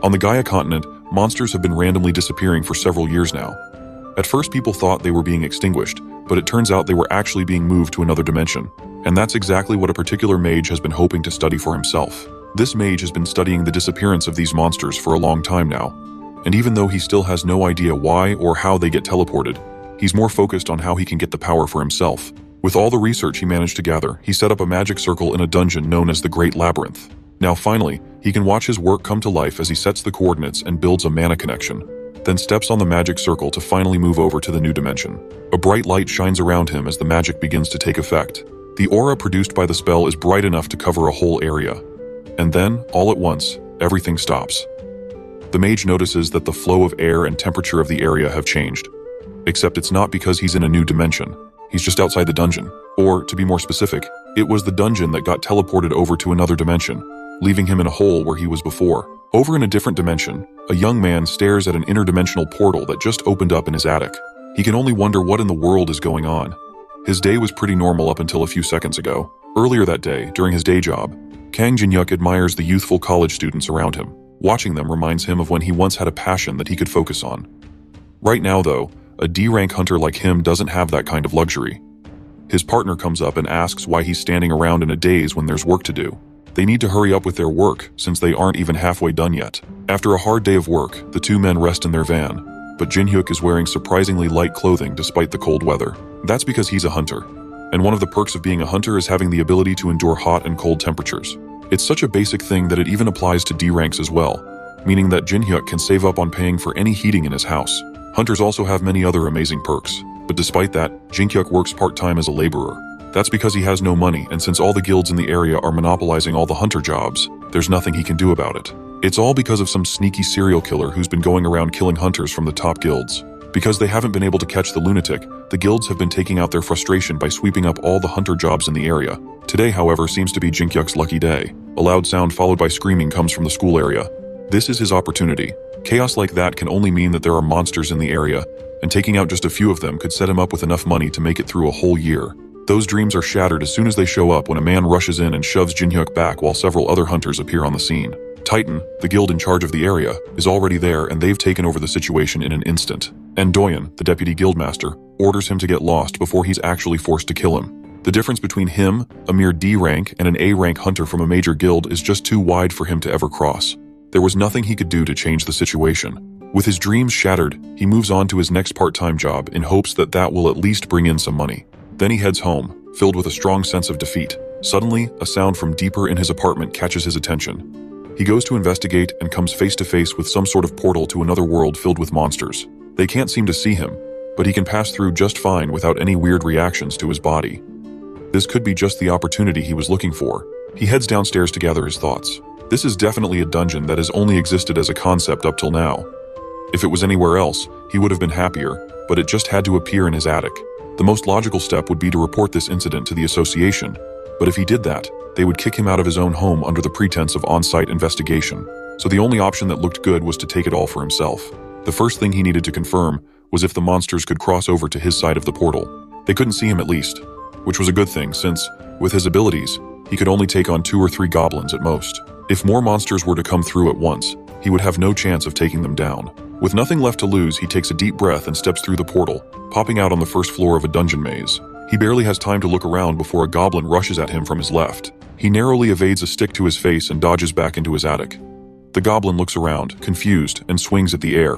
On the Gaia continent, monsters have been randomly disappearing for several years now. At first, people thought they were being extinguished, but it turns out they were actually being moved to another dimension. And that's exactly what a particular mage has been hoping to study for himself. This mage has been studying the disappearance of these monsters for a long time now. And even though he still has no idea why or how they get teleported, he's more focused on how he can get the power for himself. With all the research he managed to gather, he set up a magic circle in a dungeon known as the Great Labyrinth. Now finally, he can watch his work come to life as he sets the coordinates and builds a mana connection, then steps on the magic circle to finally move over to the new dimension. A bright light shines around him as the magic begins to take effect. The aura produced by the spell is bright enough to cover a whole area. And then, all at once, everything stops. The mage notices that the flow of air and temperature of the area have changed. Except it's not because he's in a new dimension. He's just outside the dungeon. Or, to be more specific, it was the dungeon that got teleported over to another dimension, leaving him in a hole where he was before. Over in a different dimension, a young man stares at an interdimensional portal that just opened up in his attic. He can only wonder what in the world is going on. His day was pretty normal up until a few seconds ago. Earlier that day, during his day job, Kang Jin-hyuk admires the youthful college students around him. Watching them reminds him of when he once had a passion that he could focus on. Right now, though, a D-rank hunter like him doesn't have that kind of luxury. His partner comes up and asks why he's standing around in a daze when there's work to do. They need to hurry up with their work, since they aren't even halfway done yet. After a hard day of work, the two men rest in their van, but Jin-hyuk is wearing surprisingly light clothing despite the cold weather. That's because he's a hunter. And one of the perks of being a hunter is having the ability to endure hot and cold temperatures. It's such a basic thing that it even applies to D-ranks as well, meaning that Jin-hyuk can save up on paying for any heating in his house. Hunters also have many other amazing perks, but despite that, Jin-hyuk works part-time as a laborer. That's because he has no money, and since all the guilds in the area are monopolizing all the hunter jobs, there's nothing he can do about it. It's all because of some sneaky serial killer who's been going around killing hunters from the top guilds. Because they haven't been able to catch the lunatic, the guilds have been taking out their frustration by sweeping up all the hunter jobs in the area. Today, however, seems to be Jin-hyuk's lucky day. A loud sound followed by screaming comes from the school area. This is his opportunity. Chaos like that can only mean that there are monsters in the area, and taking out just a few of them could set him up with enough money to make it through a whole year. Those dreams are shattered as soon as they show up when a man rushes in and shoves Jin-hyuk back while several other hunters appear on the scene. Titan, the guild in charge of the area, is already there and they've taken over the situation in an instant. And Doyen, the deputy guildmaster, orders him to get lost before he's actually forced to kill him. The difference between him, a mere D rank, and an A rank hunter from a major guild is just too wide for him to ever cross. There was nothing he could do to change the situation. With his dreams shattered, he moves on to his next part-time job in hopes that that will at least bring in some money. Then he heads home, filled with a strong sense of defeat. Suddenly, a sound from deeper in his apartment catches his attention. He goes to investigate and comes face to face with some sort of portal to another world filled with monsters. They can't seem to see him, but he can pass through just fine without any weird reactions to his body. This could be just the opportunity he was looking for. He heads downstairs to gather his thoughts. This is definitely a dungeon that has only existed as a concept up till now. If it was anywhere else, he would have been happier, but it just had to appear in his attic. The most logical step would be to report this incident to the association, but if he did that, they would kick him out of his own home under the pretense of on-site investigation. So the only option that looked good was to take it all for himself. The first thing he needed to confirm was if the monsters could cross over to his side of the portal. They couldn't see him at least, which was a good thing since, with his abilities, he could only take on 2 or 3 goblins at most. If more monsters were to come through at once, he would have no chance of taking them down. With nothing left to lose, he takes a deep breath and steps through the portal, popping out on the first floor of a dungeon maze. He barely has time to look around before a goblin rushes at him from his left. He narrowly evades a stick to his face and dodges back into his attic. The goblin looks around, confused, and swings at the air.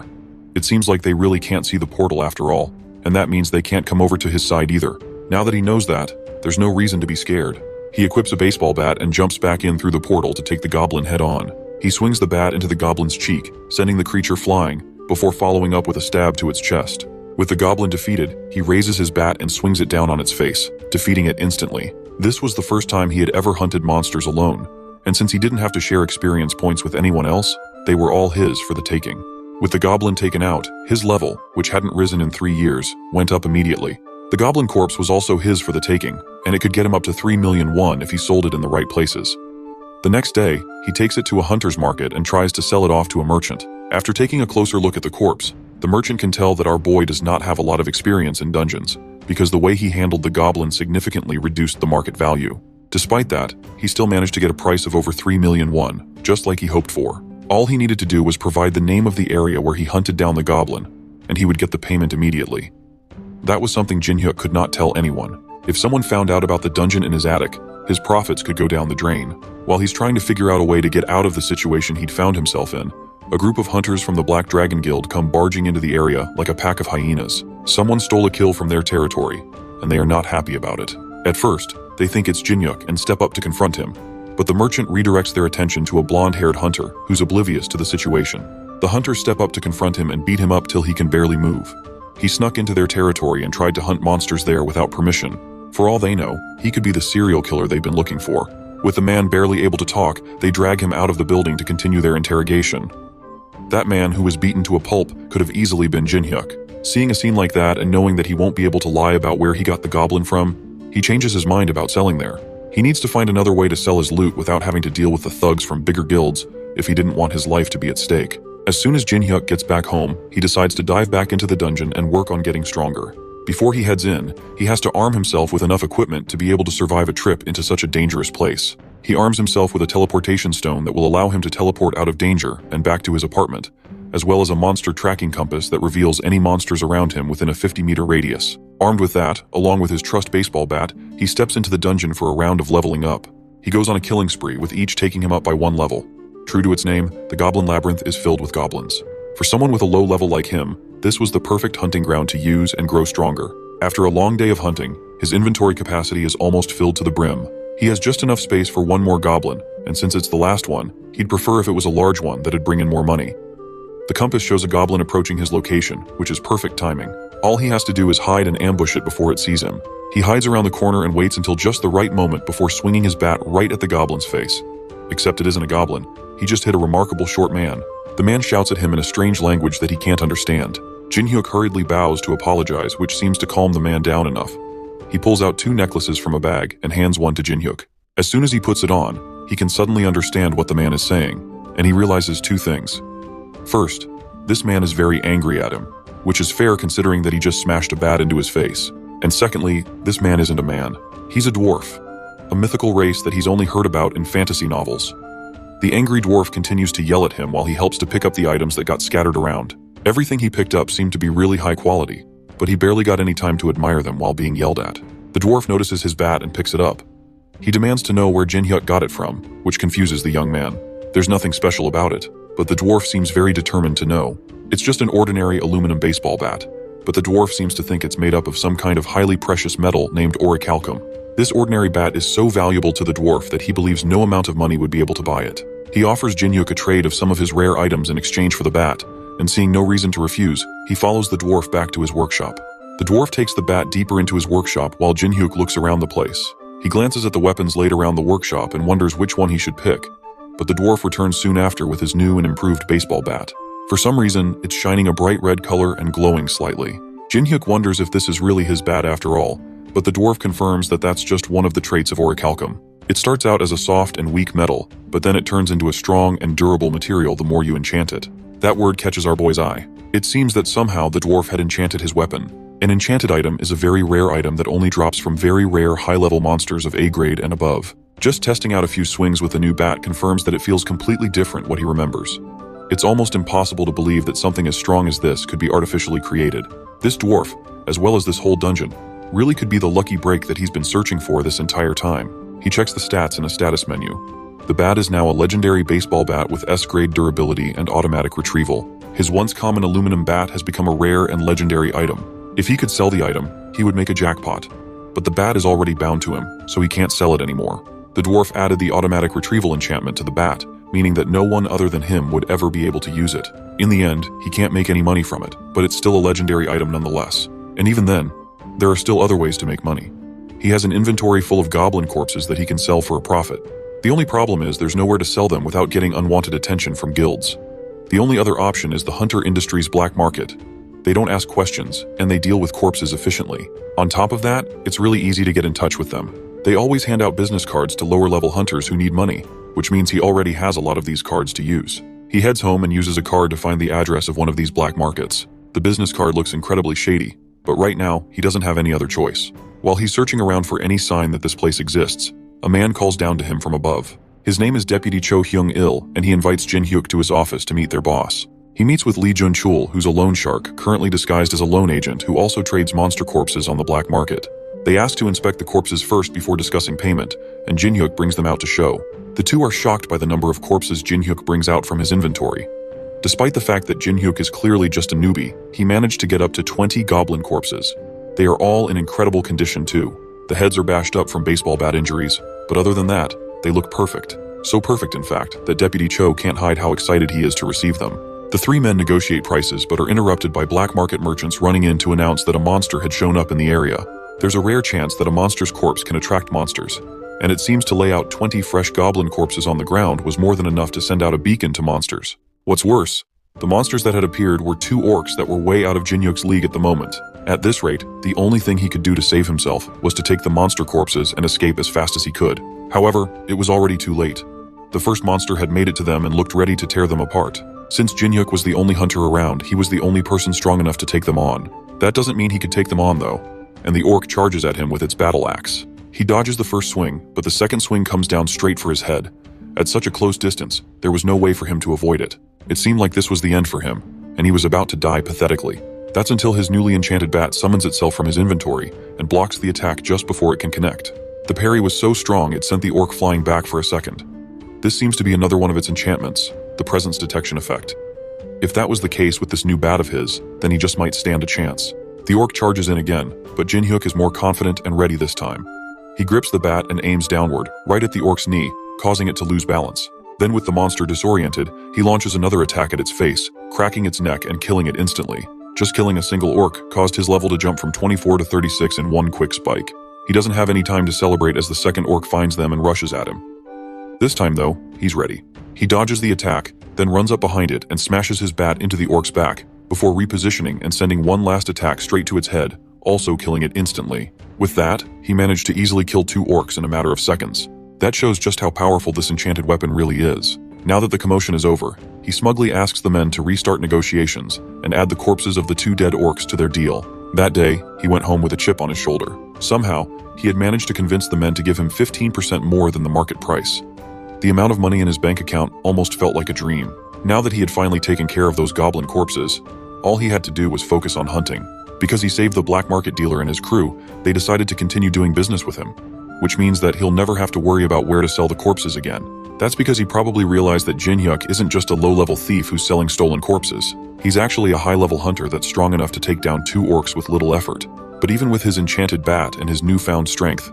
It seems like they really can't see the portal after all, and that means they can't come over to his side either. Now that he knows that, there's no reason to be scared. He equips a baseball bat and jumps back in through the portal to take the goblin head on. He swings the bat into the goblin's cheek, sending the creature flying, before following up with a stab to its chest. With the goblin defeated, he raises his bat and swings it down on its face, defeating it instantly. This was the first time he had ever hunted monsters alone, and since he didn't have to share experience points with anyone else, they were all his for the taking. With the goblin taken out, his level, which hadn't risen in 3 years, went up immediately. The goblin corpse was also his for the taking, and it could get him up to 3 million won if he sold it in the right places. The next day, he takes it to a hunter's market and tries to sell it off to a merchant. After taking a closer look at the corpse, the merchant can tell that our boy does not have a lot of experience in dungeons, because the way he handled the goblin significantly reduced the market value. Despite that, he still managed to get a price of over 3 million won, just like he hoped for. All he needed to do was provide the name of the area where he hunted down the goblin, and he would get the payment immediately. That was something Jinhyuk could not tell anyone. If someone found out about the dungeon in his attic, his profits could go down the drain. While he's trying to figure out a way to get out of the situation he'd found himself in, a group of hunters from the Black Dragon Guild come barging into the area like a pack of hyenas. Someone stole a kill from their territory, and they are not happy about it. At first, they think it's Jinhyuk and step up to confront him, but the merchant redirects their attention to a blonde-haired hunter who's oblivious to the situation. The hunters step up to confront him and beat him up till he can barely move. He snuck into their territory and tried to hunt monsters there without permission. For all they know, he could be the serial killer they've been looking for. With the man barely able to talk, they drag him out of the building to continue their interrogation. That man, who was beaten to a pulp, could have easily been Jinhyuk. Seeing a scene like that and knowing that he won't be able to lie about where he got the goblin from, he changes his mind about selling there. He needs to find another way to sell his loot without having to deal with the thugs from bigger guilds if he didn't want his life to be at stake. As soon as Jinhyuk gets back home, he decides to dive back into the dungeon and work on getting stronger. Before he heads in, he has to arm himself with enough equipment to be able to survive a trip into such a dangerous place. He arms himself with a teleportation stone that will allow him to teleport out of danger and back to his apartment, as well as a monster tracking compass that reveals any monsters around him within a 50-meter radius. Armed with that, along with his trusty baseball bat, he steps into the dungeon for a round of leveling up. He goes on a killing spree, with each taking him up by 1 level. True to its name, the Goblin Labyrinth is filled with goblins. For someone with a low level like him, this was the perfect hunting ground to use and grow stronger. After a long day of hunting, his inventory capacity is almost filled to the brim. He has just enough space for 1 more goblin, and since it's the last one, he'd prefer if it was a large one that'd bring in more money. The compass shows a goblin approaching his location, which is perfect timing. All he has to do is hide and ambush it before it sees him. He hides around the corner and waits until just the right moment before swinging his bat right at the goblin's face. Except it isn't a goblin. He just hit a remarkable short man. The man shouts at him in a strange language that he can't understand. Jinhyuk hurriedly bows to apologize, which seems to calm the man down enough. He pulls out 2 necklaces from a bag and hands one to Jinhyuk. As soon as he puts it on, he can suddenly understand what the man is saying, and he realizes 2 things. First, this man is very angry at him, which is fair considering that he just smashed a bat into his face. And secondly, this man isn't a man. He's a dwarf, a mythical race that he's only heard about in fantasy novels. The angry dwarf continues to yell at him while he helps to pick up the items that got scattered around. Everything he picked up seemed to be really high quality, but he barely got any time to admire them while being yelled at. The dwarf notices his bat and picks it up. He demands to know where Jinhyuk got it from, which confuses the young man. There's nothing special about it, but the dwarf seems very determined to know. It's just an ordinary aluminum baseball bat, but the dwarf seems to think it's made up of some kind of highly precious metal named orichalcum. This ordinary bat is so valuable to the dwarf that he believes no amount of money would be able to buy it. He offers Jinhyuk a trade of some of his rare items in exchange for the bat, and seeing no reason to refuse, he follows the dwarf back to his workshop. The dwarf takes the bat deeper into his workshop while Jinhyuk looks around the place. He glances at the weapons laid around the workshop and wonders which one he should pick, but the dwarf returns soon after with his new and improved baseball bat. For some reason, it's shining a bright red color and glowing slightly. Jinhyuk wonders if this is really his bat after all, but the dwarf confirms that that's just one of the traits of orichalcum. It starts out as a soft and weak metal, but then it turns into a strong and durable material the more you enchant it. That word catches our boy's eye. It seems that somehow the dwarf had enchanted his weapon. An enchanted item is a very rare item that only drops from very rare high-level monsters of A grade and above. Just testing out a few swings with the new bat confirms that it feels completely different what he remembers. It's almost impossible to believe that something as strong as this could be artificially created. This dwarf, as well as this whole dungeon, really could be the lucky break that he's been searching for this entire time. He checks the stats in a status menu. The bat is now a legendary baseball bat with S-grade durability and automatic retrieval. His once common aluminum bat has become a rare and legendary item. If he could sell the item, he would make a jackpot. But the bat is already bound to him, so he can't sell it anymore. The dwarf added the automatic retrieval enchantment to the bat, meaning that no one other than him would ever be able to use it. In the end, he can't make any money from it, but it's still a legendary item nonetheless. And even then, there are still other ways to make money. He has an inventory full of goblin corpses that he can sell for a profit. The only problem is there's nowhere to sell them without getting unwanted attention from guilds. The only other option is the hunter industry's black market. They don't ask questions, and they deal with corpses efficiently. On top of that, it's really easy to get in touch with them. They always hand out business cards to lower-level hunters who need money, which means he already has a lot of these cards to use. He heads home and uses a card to find the address of one of these black markets. The business card looks incredibly shady, but right now, he doesn't have any other choice. While he's searching around for any sign that this place exists, a man calls down to him from above. His name is Deputy Cho Hyung-il, and he invites Jin Hyuk to his office to meet their boss. He meets with Lee Jun-chul, who's a loan shark, currently disguised as a loan agent who also trades monster corpses on the black market. They ask to inspect the corpses first before discussing payment, and Jin Hyuk brings them out to show. The two are shocked by the number of corpses Jin Hyuk brings out from his inventory. Despite the fact that Jin Hyuk is clearly just a newbie, he managed to get up to 20 goblin corpses. They are all in incredible condition too. The heads are bashed up from baseball bat injuries, but other than that, they look perfect. So perfect, in fact, that Deputy Cho can't hide how excited he is to receive them. The three men negotiate prices but are interrupted by black market merchants running in to announce that a monster had shown up in the area. There's a rare chance that a monster's corpse can attract monsters, and it seems to lay out 20 fresh goblin corpses on the ground was more than enough to send out a beacon to monsters. What's worse, the monsters that had appeared were two orcs that were way out of Jin Hyuk's league at the moment. At this rate, the only thing he could do to save himself was to take the monster corpses and escape as fast as he could. However, it was already too late. The first monster had made it to them and looked ready to tear them apart. Since Jin Hyuk was the only hunter around, he was the only person strong enough to take them on. That doesn't mean he could take them on though, and the orc charges at him with its battle axe. He dodges the first swing, but the second swing comes down straight for his head. At such a close distance, there was no way for him to avoid it. It seemed like this was the end for him, and he was about to die pathetically. That's until his newly enchanted bat summons itself from his inventory and blocks the attack just before it can connect. The parry was so strong it sent the orc flying back for a second. This seems to be another one of its enchantments, the presence detection effect. If that was the case with this new bat of his, then he just might stand a chance. The orc charges in again, but Jin Hyuk is more confident and ready this time. He grips the bat and aims downward, right at the orc's knee, causing it to lose balance. Then with the monster disoriented, he launches another attack at its face, cracking its neck and killing it instantly. Just killing a single orc caused his level to jump from 24 to 36 in one quick spike. He doesn't have any time to celebrate as the second orc finds them and rushes at him. This time though, he's ready. He dodges the attack, then runs up behind it and smashes his bat into the orc's back, before repositioning and sending one last attack straight to its head, also killing it instantly. With that, he managed to easily kill two orcs in a matter of seconds. That shows just how powerful this enchanted weapon really is. Now that the commotion is over, he smugly asks the men to restart negotiations and add the corpses of the two dead orcs to their deal. That day, he went home with a chip on his shoulder. Somehow, he had managed to convince the men to give him 15% more than the market price. The amount of money in his bank account almost felt like a dream. Now that he had finally taken care of those goblin corpses, all he had to do was focus on hunting. Because he saved the black market dealer and his crew, they decided to continue doing business with him, which means that he'll never have to worry about where to sell the corpses again. That's because he probably realized that Jin Hyuk isn't just a low-level thief who's selling stolen corpses. He's actually a high-level hunter that's strong enough to take down two orcs with little effort. But even with his enchanted bat and his newfound strength,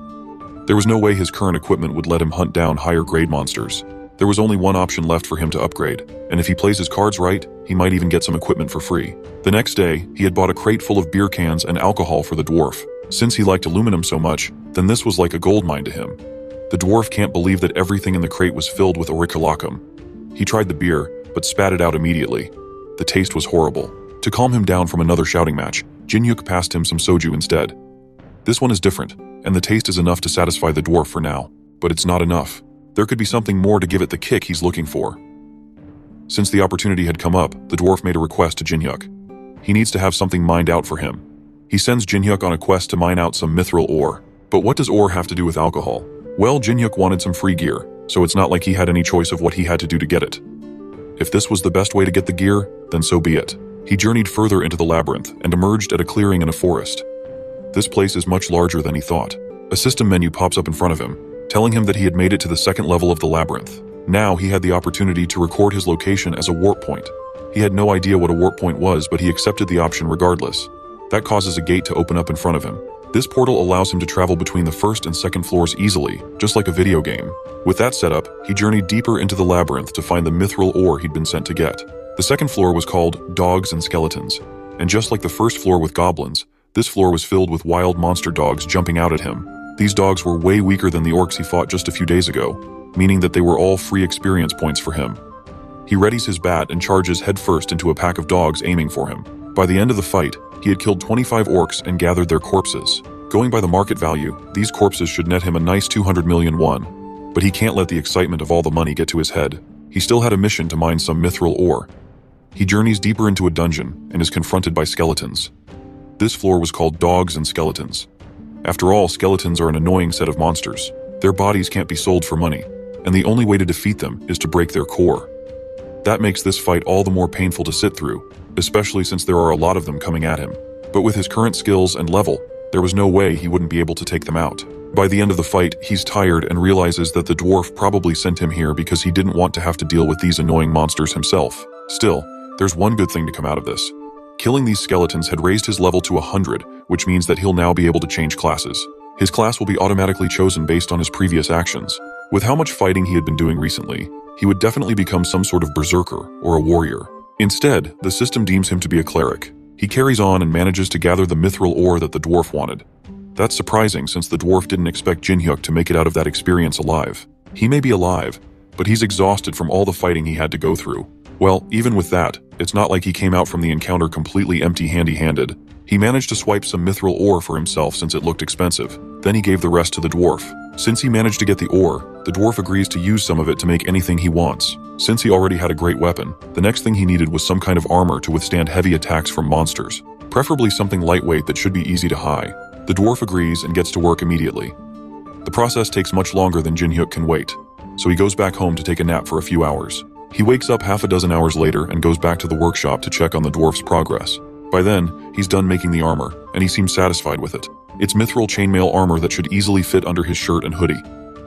there was no way his current equipment would let him hunt down higher-grade monsters. There was only one option left for him to upgrade, and if he plays his cards right, he might even get some equipment for free. The next day, he had bought a crate full of beer cans and alcohol for the dwarf. Since he liked aluminum so much, then this was like a gold mine to him. The dwarf can't believe that everything in the crate was filled with auriculatum. He tried the beer, but spat it out immediately. The taste was horrible. To calm him down from another shouting match, Jin Hyuk passed him some soju instead. This one is different, and the taste is enough to satisfy the dwarf for now. But it's not enough. There could be something more to give it the kick he's looking for. Since the opportunity had come up, the dwarf made a request to Jin Hyuk. He needs to have something mined out for him. He sends Jin Hyuk on a quest to mine out some mithril ore. But what does ore have to do with alcohol? Well, Jin Hyuk wanted some free gear, so it's not like he had any choice of what he had to do to get it. If this was the best way to get the gear, then so be it. He journeyed further into the labyrinth and emerged at a clearing in a forest. This place is much larger than he thought. A system menu pops up in front of him, telling him that he had made it to the second level of the labyrinth. Now he had the opportunity to record his location as a warp point. He had no idea what a warp point was, but he accepted the option regardless. That causes a gate to open up in front of him. This portal allows him to travel between the first and second floors easily, just like a video game. With that setup, he journeyed deeper into the labyrinth to find the mithril ore he'd been sent to get. The second floor was called Dogs and Skeletons, and just like the first floor with goblins, this floor was filled with wild monster dogs jumping out at him. These dogs were way weaker than the orcs he fought just a few days ago, meaning that they were all free experience points for him. He readies his bat and charges headfirst into a pack of dogs aiming for him. By the end of the fight, he had killed 25 orcs and gathered their corpses. Going by the market value, these corpses should net him a nice 200 million won. But he can't let the excitement of all the money get to his head. He still had a mission to mine some mithril ore. He journeys deeper into a dungeon and is confronted by skeletons. This floor was called Dogs and Skeletons. After all, skeletons are an annoying set of monsters. Their bodies can't be sold for money. and the only way to defeat them is to break their core. That makes this fight all the more painful to sit through, especially since there are a lot of them coming at him. But with his current skills and level, there was no way he wouldn't be able to take them out. By the end of the fight, he's tired and realizes that the dwarf probably sent him here because he didn't want to have to deal with these annoying monsters himself. Still, there's one good thing to come out of this. Killing these skeletons had raised his level to 100, which means that he'll now be able to change classes. His class will be automatically chosen based on his previous actions. With how much fighting he had been doing recently, he would definitely become some sort of berserker or a warrior. Instead, the system deems him to be a cleric. He carries on and manages to gather the mithril ore that the dwarf wanted. That's surprising since the dwarf didn't expect Jinhyuk to make it out of that experience alive. He may be alive, but he's exhausted from all the fighting he had to go through. Well, even with that, it's not like he came out from the encounter completely empty-handed. He managed to swipe some mithril ore for himself since it looked expensive. Then he gave the rest to the dwarf. Since he managed to get the ore, the dwarf agrees to use some of it to make anything he wants. Since he already had a great weapon, the next thing he needed was some kind of armor to withstand heavy attacks from monsters, preferably something lightweight that should be easy to hide. The dwarf agrees and gets to work immediately. The process takes much longer than Jinhyuk can wait, so he goes back home to take a nap for a few hours. He wakes up half a dozen hours later and goes back to the workshop to check on the dwarf's progress. By then, he's done making the armor, and he seems satisfied with it. It's mithril chainmail armor that should easily fit under his shirt and hoodie.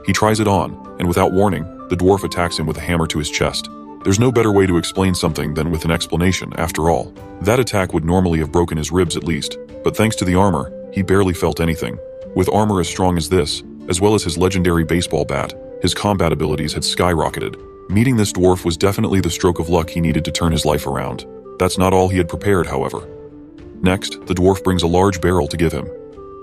He tries it on, and without warning, the dwarf attacks him with a hammer to his chest. There's no better way to explain something than with an explanation, after all. That attack would normally have broken his ribs at least, but thanks to the armor, he barely felt anything. With armor as strong as this, as well as his legendary baseball bat, his combat abilities had skyrocketed. Meeting this dwarf was definitely the stroke of luck he needed to turn his life around. That's not all he had prepared, however. Next, the dwarf brings a large barrel to give him.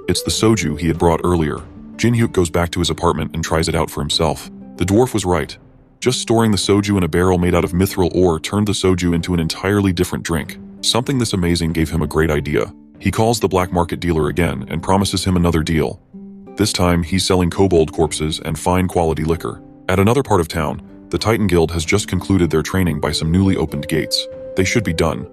It's the soju he had brought earlier. Jinhyuk goes back to his apartment and tries it out for himself. The dwarf was right. Just storing the soju in a barrel made out of mithril ore turned the soju into an entirely different drink. Something this amazing gave him a great idea. He calls the black market dealer again and promises him another deal. This time, he's selling kobold corpses and fine quality liquor. At another part of town, the Titan Guild has just concluded their training by some newly opened gates. They should be done,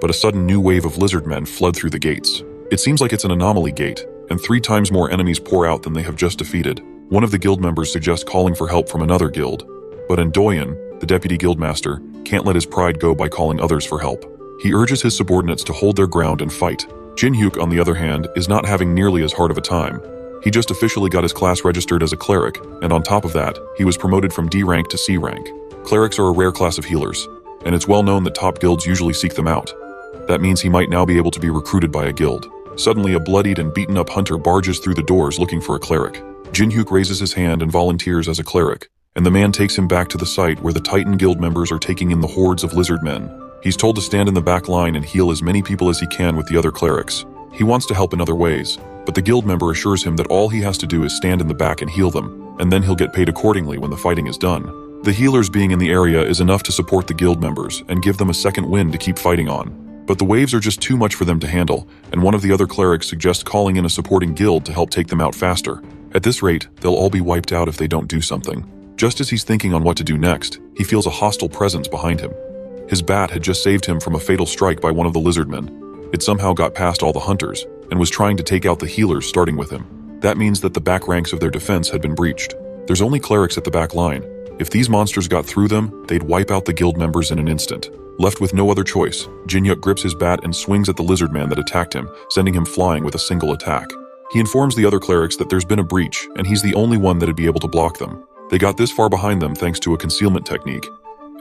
but a sudden new wave of lizard men flood through the gates. It seems like it's an anomaly gate, and 3 times more enemies pour out than they have just defeated. One of the guild members suggests calling for help from another guild, but Doyen, the deputy guildmaster, can't let his pride go by calling others for help. He urges his subordinates to hold their ground and fight. Jinhyuk, on the other hand, is not having nearly as hard of a time. He just officially got his class registered as a cleric, and on top of that, he was promoted from D rank to C rank. Clerics are a rare class of healers, and it's well known that top guilds usually seek them out. That means he might now be able to be recruited by a guild. Suddenly, a bloodied and beaten up hunter barges through the doors looking for a cleric. Jinhyuk raises his hand and volunteers as a cleric, and the man takes him back to the site where the Titan Guild members are taking in the hordes of lizard men. He's told to stand in the back line and heal as many people as he can with the other clerics. He wants to help in other ways, but the guild member assures him that all he has to do is stand in the back and heal them, and then he'll get paid accordingly when the fighting is done. The healers being in the area is enough to support the guild members and give them a second wind to keep fighting on. But the waves are just too much for them to handle, and one of the other clerics suggests calling in a supporting guild to help take them out faster. At this rate, they'll all be wiped out if they don't do something. Just as he's thinking on what to do next, he feels a hostile presence behind him. His bat had just saved him from a fatal strike by one of the lizardmen. It somehow got past all the hunters, and was trying to take out the healers starting with him. That means that the back ranks of their defense had been breached. There's only clerics at the back line. If these monsters got through them, they'd wipe out the guild members in an instant. Left with no other choice, Jinhyuk grips his bat and swings at the lizard man that attacked him, sending him flying with a single attack. He informs the other clerics that there's been a breach, and he's the only one that'd be able to block them. They got this far behind them thanks to a concealment technique,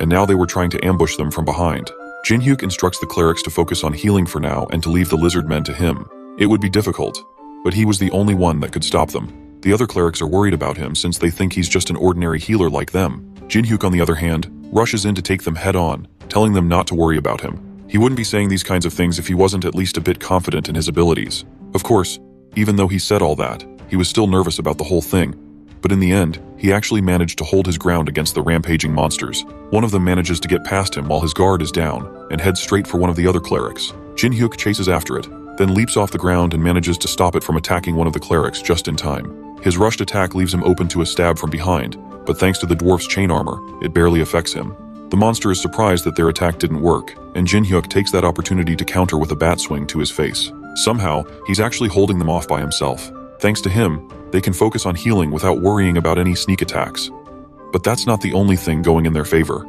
and now they were trying to ambush them from behind. Jinhyuk instructs the clerics to focus on healing for now and to leave the lizard men to him. It would be difficult, but he was the only one that could stop them. The other clerics are worried about him since they think he's just an ordinary healer like them. Jinhyuk, on the other hand, rushes in to take them head on, telling them not to worry about him. He wouldn't be saying these kinds of things if he wasn't at least a bit confident in his abilities. Of course, even though he said all that, he was still nervous about the whole thing. But in the end, he actually managed to hold his ground against the rampaging monsters. One of them manages to get past him while his guard is down, and heads straight for one of the other clerics. Jinhyuk chases after it, then leaps off the ground and manages to stop it from attacking one of the clerics just in time. His rushed attack leaves him open to a stab from behind, but thanks to the dwarf's chain armor, it barely affects him. The monster is surprised that their attack didn't work, and Jinhyuk takes that opportunity to counter with a bat swing to his face. Somehow, he's actually holding them off by himself. Thanks to him, they can focus on healing without worrying about any sneak attacks. But that's not the only thing going in their favor.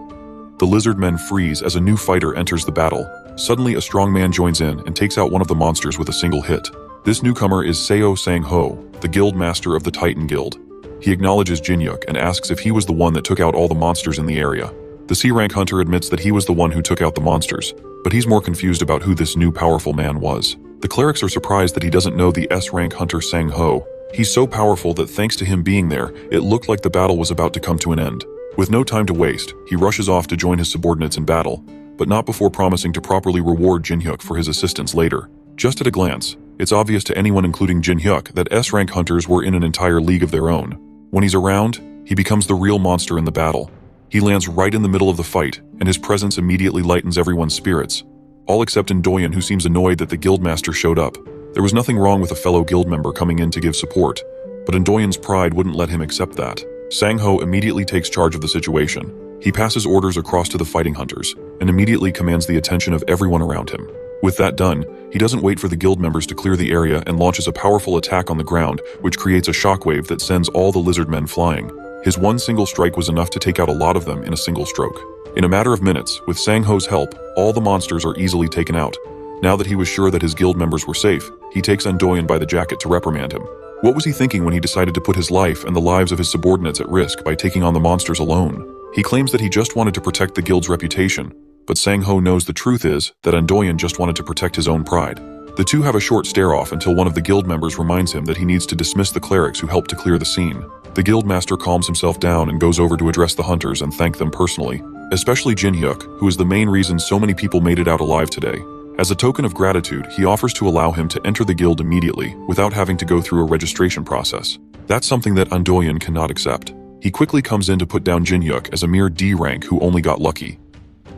The lizard men freeze as a new fighter enters the battle. Suddenly, a strong man joins in and takes out one of the monsters with a single hit. This newcomer is Seo Sang-ho, the guild master of the Titan Guild. He acknowledges Jin-hyuk and asks if he was the one that took out all the monsters in the area. The C-rank hunter admits that he was the one who took out the monsters, but he's more confused about who this new powerful man was. The clerics are surprised that he doesn't know the S-rank hunter Sang-ho. He's so powerful that thanks to him being there, it looked like the battle was about to come to an end. With no time to waste, he rushes off to join his subordinates in battle, but not before promising to properly reward Jin-hyuk for his assistance later. Just at a glance, it's obvious to anyone including Jin-hyuk that S-rank hunters were in an entire league of their own. When he's around, he becomes the real monster in the battle. He lands right in the middle of the fight, and his presence immediately lightens everyone's spirits. All except Ndoyen, who seems annoyed that the guildmaster showed up. There was nothing wrong with a fellow guild member coming in to give support, but Ndoyen's pride wouldn't let him accept that. Sang-ho immediately takes charge of the situation. He passes orders across to the fighting hunters, and immediately commands the attention of everyone around him. With that done, he doesn't wait for the guild members to clear the area and launches a powerful attack on the ground, which creates a shockwave that sends all the lizard men flying. His one single strike was enough to take out a lot of them in a single stroke. In a matter of minutes, with Sang-ho's help, all the monsters are easily taken out. Now that he was sure that his guild members were safe, he takes Ndoyen by the jacket to reprimand him. What was he thinking when he decided to put his life and the lives of his subordinates at risk by taking on the monsters alone? He claims that he just wanted to protect the guild's reputation, but Sang-ho knows the truth is that Ndoyen just wanted to protect his own pride. The two have a short stare-off until one of the guild members reminds him that he needs to dismiss the clerics who helped to clear the scene. The guild master calms himself down and goes over to address the hunters and thank them personally, especially Jin-hyuk, who is the main reason so many people made it out alive today. As a token of gratitude, he offers to allow him to enter the guild immediately without having to go through a registration process. That's something that Ndoyen cannot accept. He quickly comes in to put down Jin-hyuk as a mere D rank who only got lucky.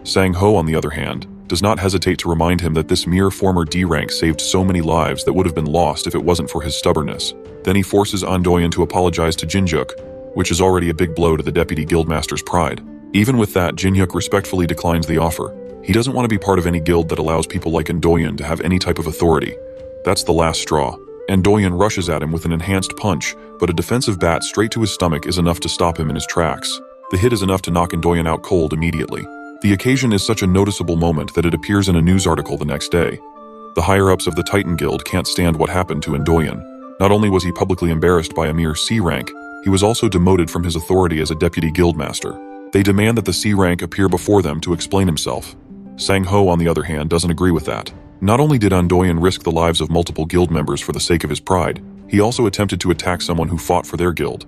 Sang-ho, on the other hand, does not hesitate to remind him that this mere former D rank saved so many lives that would have been lost if it wasn't for his stubbornness. Then he forces Ndoyen to apologize to Jin-hyuk, which is already a big blow to the deputy guildmaster's pride. Even with that, Jin-hyuk respectfully declines the offer. He doesn't want to be part of any guild that allows people like Ndoyen to have any type of authority. That's the last straw. Ndoyen rushes at him with an enhanced punch, but a defensive bat straight to his stomach is enough to stop him in his tracks. The hit is enough to knock Ndoyen out cold immediately. The occasion is such a noticeable moment that it appears in a news article the next day. The higher-ups of the Titan Guild can't stand what happened to Ndoyen. Not only was he publicly embarrassed by a mere C rank, he was also demoted from his authority as a deputy guildmaster. They demand that the C rank appear before them to explain himself. Sang-ho, on the other hand, doesn't agree with that. Not only did Ndoyen risk the lives of multiple guild members for the sake of his pride, he also attempted to attack someone who fought for their guild.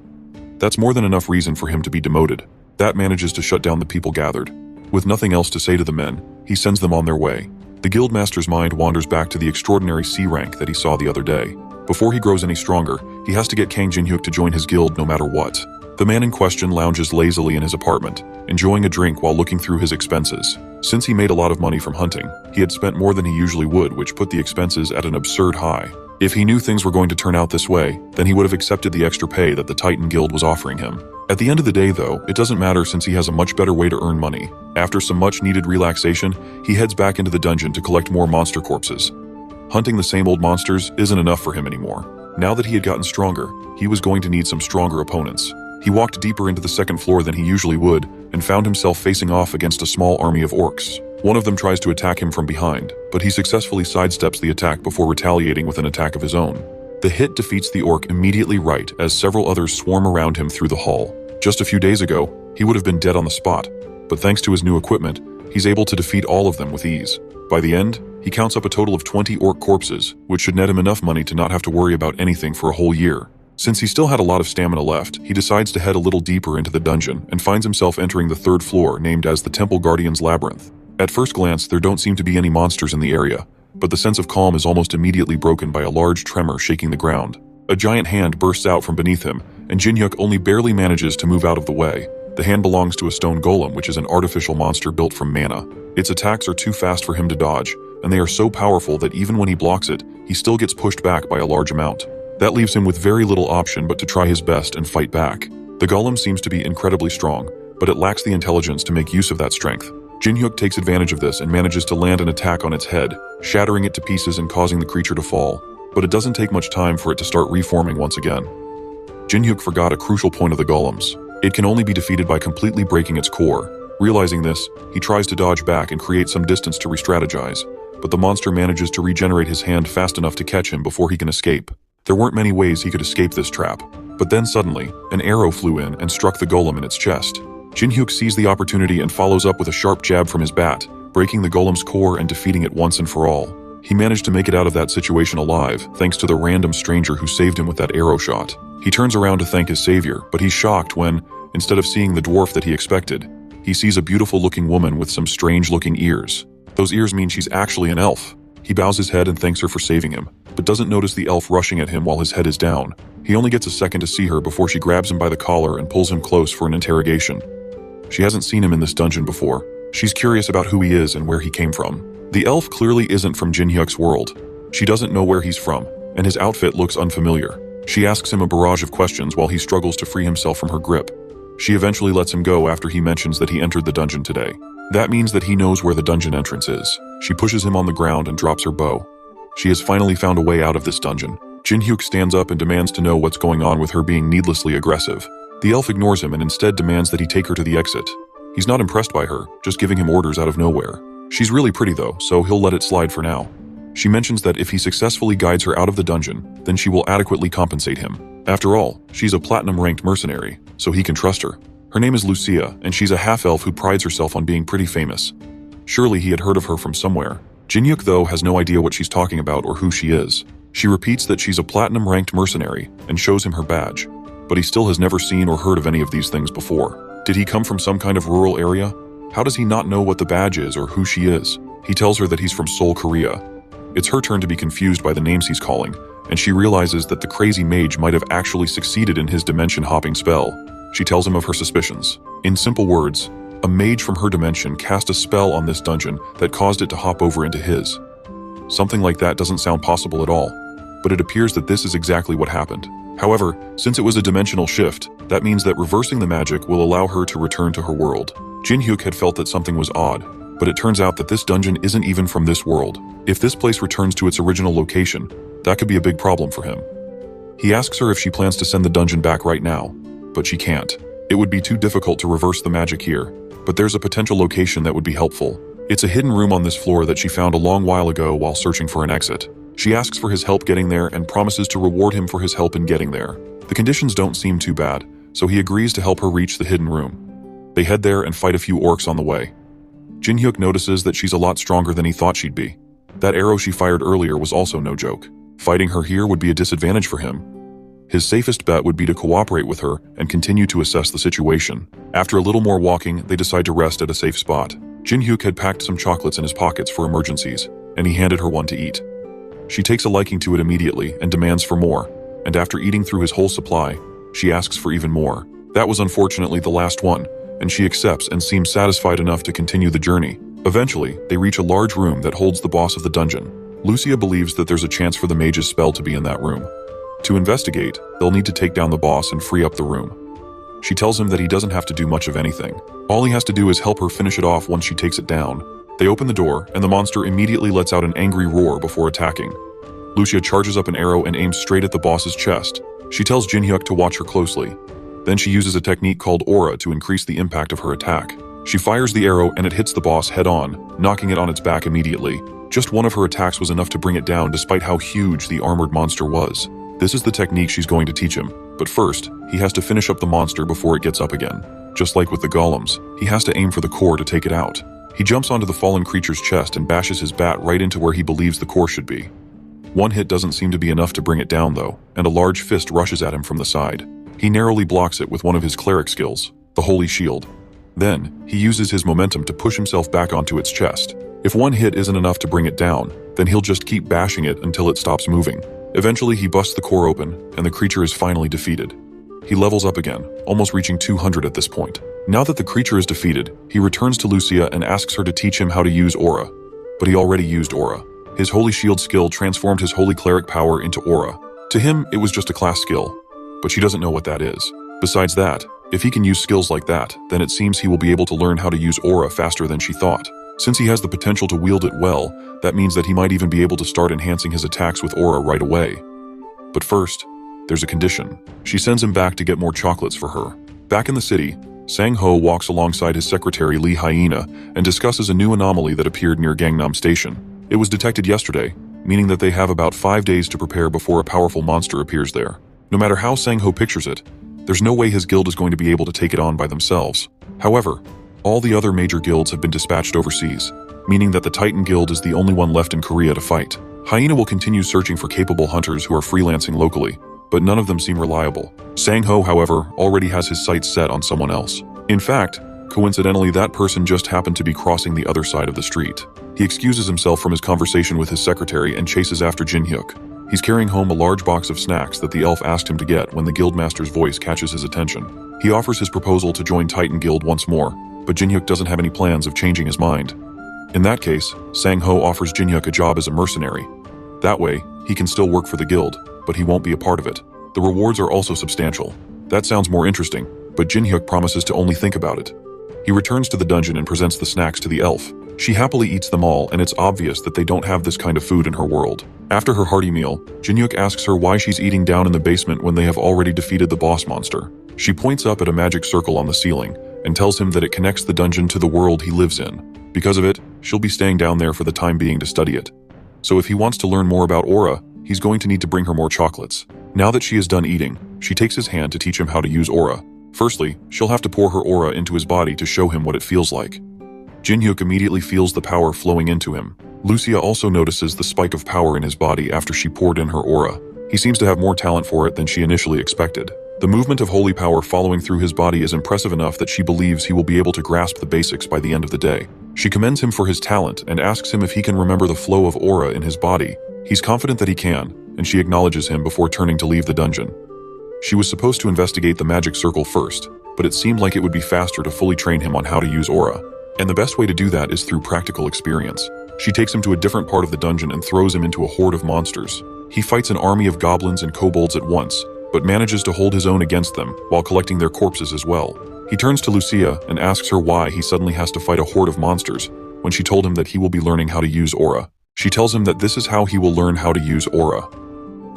That's more than enough reason for him to be demoted. That manages to shut down the people gathered. With nothing else to say to the men, he sends them on their way. The guildmaster's mind wanders back to the extraordinary C rank that he saw the other day. Before he grows any stronger, he has to get Kang Jin-hyuk to join his guild no matter what. The man in question lounges lazily in his apartment, enjoying a drink while looking through his expenses. Since he made a lot of money from hunting, he had spent more than he usually would, which put the expenses at an absurd high. If he knew things were going to turn out this way, then he would have accepted the extra pay that the Titan Guild was offering him. At the end of the day, though, it doesn't matter since he has a much better way to earn money. After some much-needed relaxation, he heads back into the dungeon to collect more monster corpses. Hunting the same old monsters isn't enough for him anymore. Now that he had gotten stronger, he was going to need some stronger opponents. He walked deeper into the second floor than he usually would, and found himself facing off against a small army of orcs. One of them tries to attack him from behind, but he successfully sidesteps the attack before retaliating with an attack of his own. The hit defeats the orc immediately right as several others swarm around him through the hall. Just a few days ago, he would have been dead on the spot, but thanks to his new equipment, he's able to defeat all of them with ease. By the end, he counts up a total of 20 orc corpses, which should net him enough money to not have to worry about anything for a whole year. Since he still had a lot of stamina left, he decides to head a little deeper into the dungeon and finds himself entering the third floor named as the Temple Guardian's Labyrinth. At first glance, there don't seem to be any monsters in the area, but the sense of calm is almost immediately broken by a large tremor shaking the ground. A giant hand bursts out from beneath him, and Jin-hyuk only barely manages to move out of the way. The hand belongs to a stone golem, which is an artificial monster built from mana. Its attacks are too fast for him to dodge, and they are so powerful that even when he blocks it, he still gets pushed back by a large amount. That leaves him with very little option but to try his best and fight back. The golem seems to be incredibly strong, but it lacks the intelligence to make use of that strength. Jin-hyuk takes advantage of this and manages to land an attack on its head, shattering it to pieces and causing the creature to fall, but it doesn't take much time for it to start reforming once again. Jin-hyuk forgot a crucial point of the golems. It can only be defeated by completely breaking its core. Realizing this, he tries to dodge back and create some distance to re-strategize, but the monster manages to regenerate his hand fast enough to catch him before he can escape. There weren't many ways he could escape this trap, but then suddenly, an arrow flew in and struck the golem in its chest. Jinhyuk sees the opportunity and follows up with a sharp jab from his bat, breaking the golem's core and defeating it once and for all. He managed to make it out of that situation alive, thanks to the random stranger who saved him with that arrow shot. He turns around to thank his savior, but he's shocked when, instead of seeing the dwarf that he expected, he sees a beautiful-looking woman with some strange-looking ears. Those ears mean she's actually an elf. He bows his head and thanks her for saving him, but doesn't notice the elf rushing at him while his head is down. He only gets a second to see her before she grabs him by the collar and pulls him close for an interrogation. She hasn't seen him in this dungeon before. She's curious about who he is and where he came from. The elf clearly isn't from Jinhyuk's world. She doesn't know where he's from, and his outfit looks unfamiliar. She asks him a barrage of questions while he struggles to free himself from her grip. She eventually lets him go after he mentions that he entered the dungeon today. That means that he knows where the dungeon entrance is. She pushes him on the ground and drops her bow. She has finally found a way out of this dungeon. Jinhyuk stands up and demands to know what's going on with her being needlessly aggressive. The elf ignores him and instead demands that he take her to the exit. He's not impressed by her, just giving him orders out of nowhere. She's really pretty though, so he'll let it slide for now. She mentions that if he successfully guides her out of the dungeon, then she will adequately compensate him. After all, she's a platinum-ranked mercenary, so he can trust her. Her name is Lucia, and she's a half-elf who prides herself on being pretty famous. Surely he had heard of her from somewhere. Jinhyuk, though, has no idea what she's talking about or who she is. She repeats that she's a platinum-ranked mercenary and shows him her badge, but he still has never seen or heard of any of these things before. Did he come from some kind of rural area? How does he not know what the badge is or who she is? He tells her that he's from Seoul, Korea. It's her turn to be confused by the names he's calling, and she realizes that the crazy mage might have actually succeeded in his dimension-hopping spell. She tells him of her suspicions. In simple words, a mage from her dimension cast a spell on this dungeon that caused it to hop over into his. Something like that doesn't sound possible at all, but it appears that this is exactly what happened. However, since it was a dimensional shift, that means that reversing the magic will allow her to return to her world. Jinhyuk had felt that something was odd, but it turns out that this dungeon isn't even from this world. If this place returns to its original location, that could be a big problem for him. He asks her if she plans to send the dungeon back right now, but she can't. It would be too difficult to reverse the magic here, but there's a potential location that would be helpful. It's a hidden room on this floor that she found a long while ago while searching for an exit. She asks for his help getting there and promises to reward him for his help in getting there. The conditions don't seem too bad, so he agrees to help her reach the hidden room. They head there and fight a few orcs on the way. Jinhyuk notices that she's a lot stronger than he thought she'd be. That arrow she fired earlier was also no joke. Fighting her here would be a disadvantage for him. His safest bet would be to cooperate with her and continue to assess the situation. After a little more walking, they decide to rest at a safe spot. Jinhyuk had packed some chocolates in his pockets for emergencies, and he handed her one to eat. She takes a liking to it immediately and demands for more, and after eating through his whole supply, she asks for even more. That was unfortunately the last one, and she accepts and seems satisfied enough to continue the journey. Eventually, they reach a large room that holds the boss of the dungeon. Lucia believes that there's a chance for the mage's spell to be in that room. To investigate, they'll need to take down the boss and free up the room. She tells him that he doesn't have to do much of anything. All he has to do is help her finish it off once she takes it down. They open the door, and the monster immediately lets out an angry roar before attacking. Lucia charges up an arrow and aims straight at the boss's chest. She tells Jinhyuk to watch her closely. Then she uses a technique called aura to increase the impact of her attack. She fires the arrow and it hits the boss head-on, knocking it on its back immediately. Just one of her attacks was enough to bring it down despite how huge the armored monster was. This is the technique she's going to teach him, but first, he has to finish up the monster before it gets up again. Just like with the golems, he has to aim for the core to take it out. He jumps onto the fallen creature's chest and bashes his bat right into where he believes the core should be. One hit doesn't seem to be enough to bring it down though, and a large fist rushes at him from the side. He narrowly blocks it with one of his cleric skills, the Holy Shield. Then, he uses his momentum to push himself back onto its chest. If one hit isn't enough to bring it down, then he'll just keep bashing it until it stops moving. Eventually, he busts the core open, and the creature is finally defeated. He levels up again, almost reaching 200 at this point. Now that the creature is defeated, he returns to Lucia and asks her to teach him how to use aura. But he already used aura. His Holy Shield skill transformed his Holy Cleric power into aura. To him, it was just a class skill, but she doesn't know what that is. Besides that, if he can use skills like that, then it seems he will be able to learn how to use aura faster than she thought. Since he has the potential to wield it well, that means that he might even be able to start enhancing his attacks with aura right away. But first, there's a condition. She sends him back to get more chocolates for her. Back in the city, Sang-ho walks alongside his secretary Lee Hyena and discusses a new anomaly that appeared near Gangnam Station. It was detected yesterday, meaning that they have about 5 days to prepare before a powerful monster appears there. No matter how Sang-ho pictures it, there's no way his guild is going to be able to take it on by themselves. However, all the other major guilds have been dispatched overseas, meaning that the Titan Guild is the only one left in Korea to fight. Hyena will continue searching for capable hunters who are freelancing locally, but none of them seem reliable. Sang-ho, however, already has his sights set on someone else. In fact, coincidentally, that person just happened to be crossing the other side of the street. He excuses himself from his conversation with his secretary and chases after Jin-hyuk. He's carrying home a large box of snacks that the elf asked him to get when the guildmaster's voice catches his attention. He offers his proposal to join Titan Guild once more, but Jin-hyuk doesn't have any plans of changing his mind. In that case, Sang-ho offers Jin-hyuk a job as a mercenary. That way, he can still work for the guild, but he won't be a part of it. The rewards are also substantial. That sounds more interesting, but Jin-hyuk promises to only think about it. He returns to the dungeon and presents the snacks to the elf. She happily eats them all, and it's obvious that they don't have this kind of food in her world. After her hearty meal, Jin-hyuk asks her why she's eating down in the basement when they have already defeated the boss monster. She points up at a magic circle on the ceiling and tells him that it connects the dungeon to the world he lives in. Because of it, she'll be staying down there for the time being to study it. So if he wants to learn more about aura, he's going to need to bring her more chocolates. Now that she is done eating, she takes his hand to teach him how to use aura. Firstly, she'll have to pour her aura into his body to show him what it feels like. Jin-hyuk immediately feels the power flowing into him. Lucia also notices the spike of power in his body after she poured in her aura. He seems to have more talent for it than she initially expected. The movement of holy power following through his body is impressive enough that she believes he will be able to grasp the basics by the end of the day. She commends him for his talent and asks him if he can remember the flow of aura in his body. He's confident that he can, and she acknowledges him before turning to leave the dungeon. She was supposed to investigate the magic circle first, but it seemed like it would be faster to fully train him on how to use aura. And the best way to do that is through practical experience. She takes him to a different part of the dungeon and throws him into a horde of monsters. He fights an army of goblins and kobolds at once, but manages to hold his own against them while collecting their corpses as well. He turns to Lucia and asks her why he suddenly has to fight a horde of monsters when she told him that he will be learning how to use aura. She tells him that this is how he will learn how to use aura.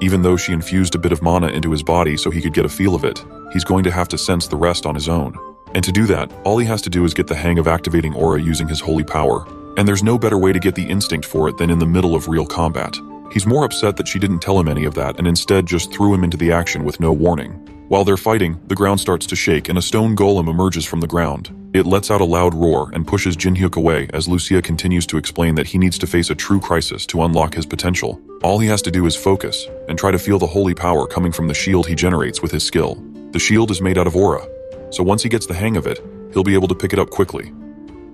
Even though she infused a bit of mana into his body so he could get a feel of it, he's going to have to sense the rest on his own. And to do that, all he has to do is get the hang of activating aura using his holy power. And there's no better way to get the instinct for it than in the middle of real combat. He's more upset that she didn't tell him any of that and instead just threw him into the action with no warning. While they're fighting, the ground starts to shake and a stone golem emerges from the ground. It lets out a loud roar and pushes Jin-hyuk away as Lucia continues to explain that he needs to face a true crisis to unlock his potential. All he has to do is focus and try to feel the holy power coming from the shield he generates with his skill. The shield is made out of aura, so once he gets the hang of it, he'll be able to pick it up quickly.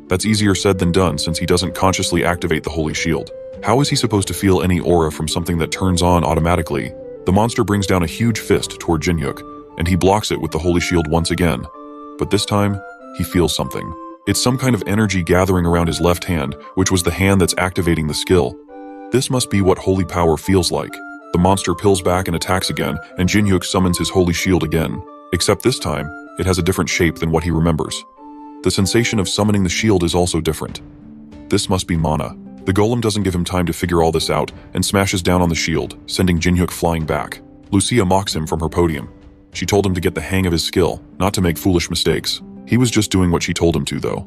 That's easier said than done since he doesn't consciously activate the holy shield. How is he supposed to feel any aura from something that turns on automatically? The monster brings down a huge fist toward Jin-hyuk, and he blocks it with the holy shield once again. But this time, he feels something. It's some kind of energy gathering around his left hand, which was the hand that's activating the skill. This must be what holy power feels like. The monster pulls back and attacks again, and Jin-hyuk summons his holy shield again. Except this time, it has a different shape than what he remembers. The sensation of summoning the shield is also different. This must be mana. The golem doesn't give him time to figure all this out and smashes down on the shield, sending Jin-hyuk flying back. Lucia mocks him from her podium. She told him to get the hang of his skill, not to make foolish mistakes. He was just doing what she told him to, though.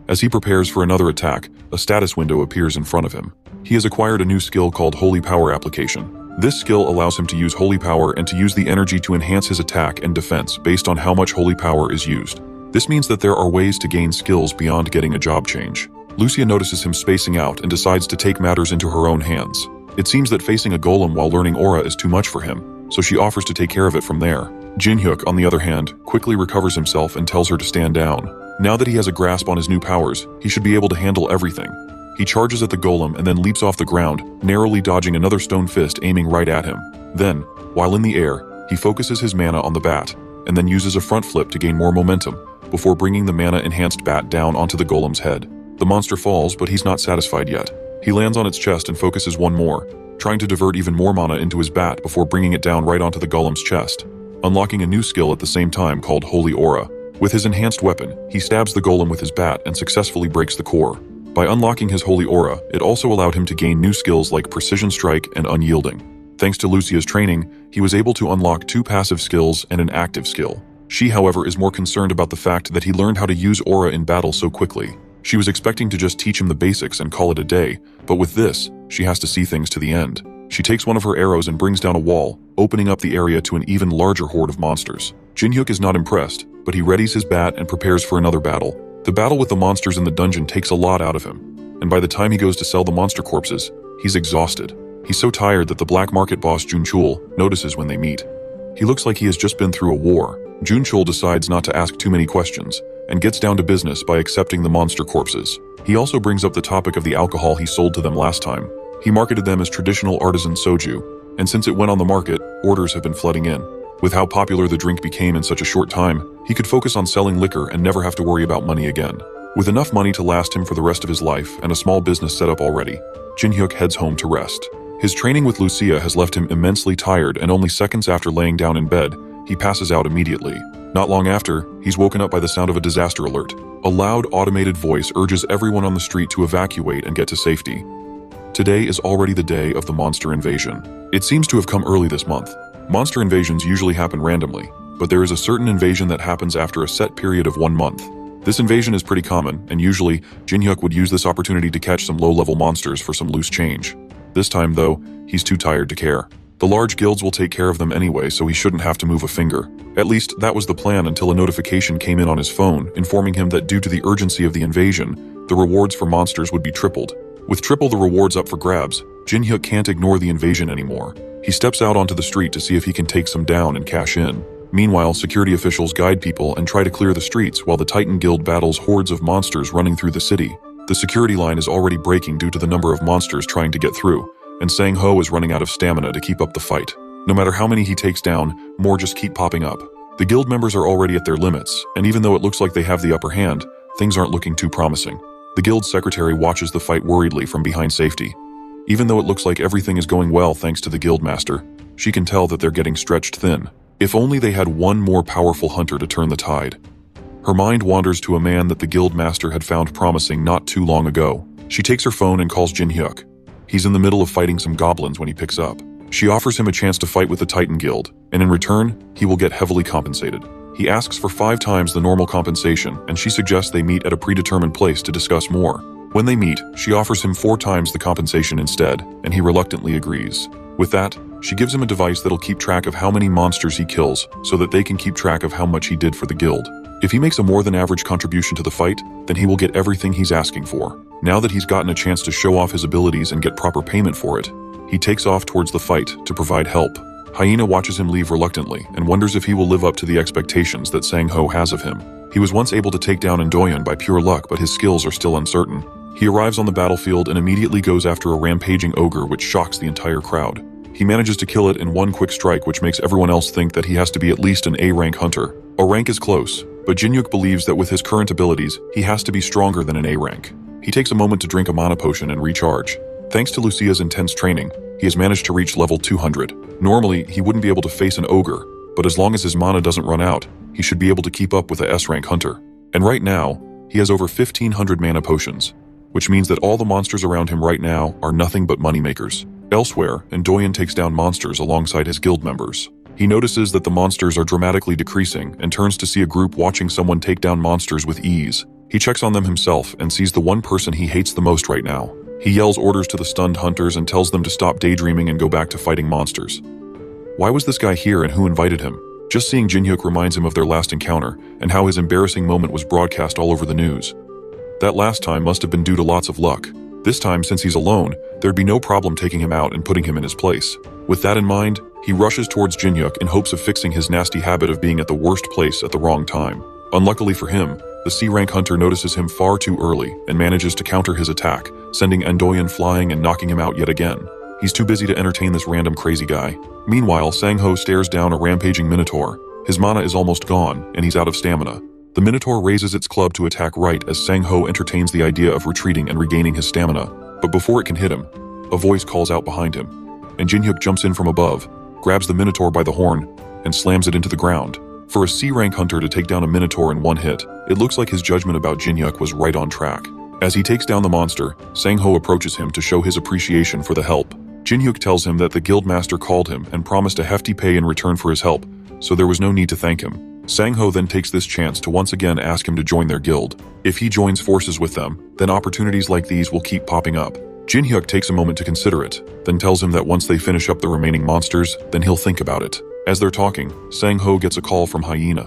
As he prepares for another attack, a status window appears in front of him. He has acquired a new skill called Holy Power Application. This skill allows him to use holy power and to use the energy to enhance his attack and defense based on how much holy power is used. This means that there are ways to gain skills beyond getting a job change. Lucia notices him spacing out and decides to take matters into her own hands. It seems that facing a golem while learning aura is too much for him, so she offers to take care of it from there. Jin-hyuk, on the other hand, quickly recovers himself and tells her to stand down. Now that he has a grasp on his new powers, he should be able to handle everything. He charges at the golem and then leaps off the ground, narrowly dodging another stone fist aiming right at him. Then, while in the air, he focuses his mana on the bat, and then uses a front flip to gain more momentum, before bringing the mana-enhanced bat down onto the golem's head. The monster falls, but he's not satisfied yet. He lands on its chest and focuses one more, trying to divert even more mana into his bat before bringing it down right onto the golem's chest, unlocking a new skill at the same time called Holy Aura. With his enhanced weapon, he stabs the golem with his bat and successfully breaks the core. By unlocking his Holy Aura, it also allowed him to gain new skills like Precision Strike and Unyielding. Thanks to Lucia's training, he was able to unlock 2 passive skills and an active skill. She, however, is more concerned about the fact that he learned how to use aura in battle so quickly. She was expecting to just teach him the basics and call it a day, but with this, she has to see things to the end. She takes one of her arrows and brings down a wall, opening up the area to an even larger horde of monsters. Jinhyuk is not impressed, but he readies his bat and prepares for another battle. The battle with the monsters in the dungeon takes a lot out of him, and by the time he goes to sell the monster corpses, he's exhausted. He's so tired that the black market boss Junchul notices when they meet. He looks like he has just been through a war. Junchul decides not to ask too many questions, and gets down to business by accepting the monster corpses. He also brings up the topic of the alcohol he sold to them last time. He marketed them as traditional artisan soju, and since it went on the market, orders have been flooding in. With how popular the drink became in such a short time, he could focus on selling liquor and never have to worry about money again. With enough money to last him for the rest of his life and a small business set up already, Jinhyuk heads home to rest. His training with Lucia has left him immensely tired, and only seconds after laying down in bed, he passes out immediately. Not long after, he's woken up by the sound of a disaster alert. A loud automated voice urges everyone on the street to evacuate and get to safety. Today is already the day of the monster invasion. It seems to have come early this month. Monster invasions usually happen randomly, but there is a certain invasion that happens after a set period of 1 month. This invasion is pretty common, and usually, Jinhyuk would use this opportunity to catch some low-level monsters for some loose change. This time, though, he's too tired to care. The large guilds will take care of them anyway, so he shouldn't have to move a finger. At least, that was the plan until a notification came in on his phone, informing him that due to the urgency of the invasion, the rewards for monsters would be tripled. With triple the rewards up for grabs, Jinhyuk can't ignore the invasion anymore. He steps out onto the street to see if he can take some down and cash in. Meanwhile, security officials guide people and try to clear the streets while the Titan Guild battles hordes of monsters running through the city. The security line is already breaking due to the number of monsters trying to get through, and Sang-ho is running out of stamina to keep up the fight. No matter how many he takes down, more just keep popping up. The guild members are already at their limits, and even though it looks like they have the upper hand, things aren't looking too promising. The guild's secretary watches the fight worriedly from behind safety. Even though it looks like everything is going well thanks to the guild master, she can tell that they're getting stretched thin. If only they had one more powerful hunter to turn the tide. Her mind wanders to a man that the guild master had found promising not too long ago. She takes her phone and calls Jinhyuk. He's in the middle of fighting some goblins when he picks up. She offers him a chance to fight with the Titan Guild, and in return, he will get heavily compensated. He asks for 5 times the normal compensation, and she suggests they meet at a predetermined place to discuss more. When they meet, she offers him 4 times the compensation instead, and he reluctantly agrees. With that, she gives him a device that'll keep track of how many monsters he kills, so that they can keep track of how much he did for the guild. If he makes a more than average contribution to the fight, then he will get everything he's asking for. Now that he's gotten a chance to show off his abilities and get proper payment for it, he takes off towards the fight to provide help. Hyena watches him leave reluctantly and wonders if he will live up to the expectations that Sang-ho has of him. He was once able to take down Endoyan by pure luck, but his skills are still uncertain. He arrives on the battlefield and immediately goes after a rampaging ogre, which shocks the entire crowd. He manages to kill it in one quick strike, which makes everyone else think that he has to be at least an A-rank hunter. A rank is close, but Jinhyuk believes that with his current abilities, he has to be stronger than an A-rank. He takes a moment to drink a mana potion and recharge. Thanks to Lucia's intense training, he has managed to reach level 200. Normally, he wouldn't be able to face an ogre, but as long as his mana doesn't run out, he should be able to keep up with a S-rank hunter. And right now, he has over 1,500 mana potions, which means that all the monsters around him right now are nothing but moneymakers. Elsewhere, Endoyan takes down monsters alongside his guild members. He notices that the monsters are dramatically decreasing and turns to see a group watching someone take down monsters with ease. He checks on them himself and sees the one person he hates the most right now. He yells orders to the stunned hunters and tells them to stop daydreaming and go back to fighting monsters. Why was this guy here and who invited him? Just seeing Jinhyuk reminds him of their last encounter and how his embarrassing moment was broadcast all over the news. That last time must have been due to lots of luck. This time, since he's alone, there'd be no problem taking him out and putting him in his place. With that in mind, he rushes towards Jinhyuk in hopes of fixing his nasty habit of being at the worst place at the wrong time. Unluckily for him, the C-rank hunter notices him far too early and manages to counter his attack, sending Endoyan flying and knocking him out yet again. He's too busy to entertain this random crazy guy. Meanwhile, Sang-ho stares down a rampaging minotaur. His mana is almost gone, and he's out of stamina. The minotaur raises its club to attack right as Sang-ho entertains the idea of retreating and regaining his stamina. But before it can hit him, a voice calls out behind him, and Jinhyuk jumps in from above, grabs the minotaur by the horn, and slams it into the ground. For a C-rank hunter to take down a minotaur in one hit, it looks like his judgment about Jinhyuk was right on track. As he takes down the monster, Sang-ho approaches him to show his appreciation for the help. Jinhyuk tells him that the guild master called him and promised a hefty pay in return for his help, so there was no need to thank him. Sang-ho then takes this chance to once again ask him to join their guild. If he joins forces with them, then opportunities like these will keep popping up. Jin-hyuk takes a moment to consider it, then tells him that once they finish up the remaining monsters, then he'll think about it. As they're talking, Sang-ho gets a call from Hyena.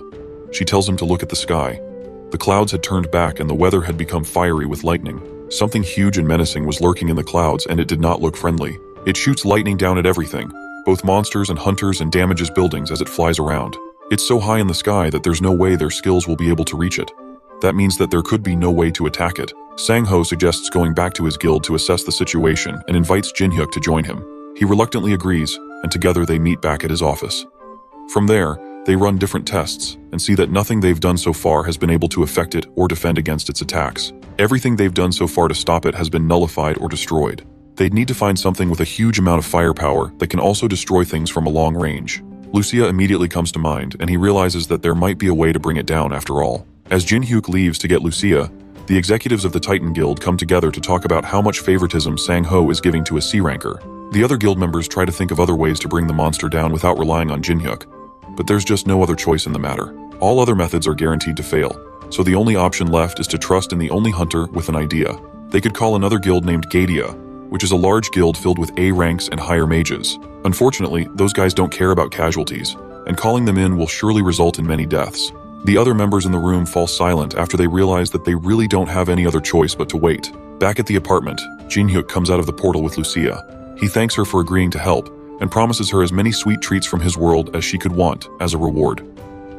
She tells him to look at the sky. The clouds had turned back and the weather had become fiery with lightning. Something huge and menacing was lurking in the clouds and it did not look friendly. It shoots lightning down at everything, both monsters and hunters, and damages buildings as it flies around. It's so high in the sky that there's no way their skills will be able to reach it. That means that there could be no way to attack it. Sang-ho suggests going back to his guild to assess the situation and invites Jin-hyuk to join him. He reluctantly agrees, and together they meet back at his office. From there, they run different tests and see that nothing they've done so far has been able to affect it or defend against its attacks. Everything they've done so far to stop it has been nullified or destroyed. They'd need to find something with a huge amount of firepower that can also destroy things from a long range. Lucia immediately comes to mind, and he realizes that there might be a way to bring it down after all. As Jin-hyuk leaves to get Lucia, the executives of the Titan Guild come together to talk about how much favoritism Sang-ho is giving to a C-ranker. The other guild members try to think of other ways to bring the monster down without relying on Jin-hyuk, but there's just no other choice in the matter. All other methods are guaranteed to fail, so the only option left is to trust in the only hunter with an idea. They could call another guild named Gadia, which is a large guild filled with A ranks and higher mages. Unfortunately, those guys don't care about casualties, and calling them in will surely result in many deaths. The other members in the room fall silent after they realize that they really don't have any other choice but to wait. Back at the apartment, Jin-hyuk comes out of the portal with Lucia. He thanks her for agreeing to help, and promises her as many sweet treats from his world as she could want as a reward.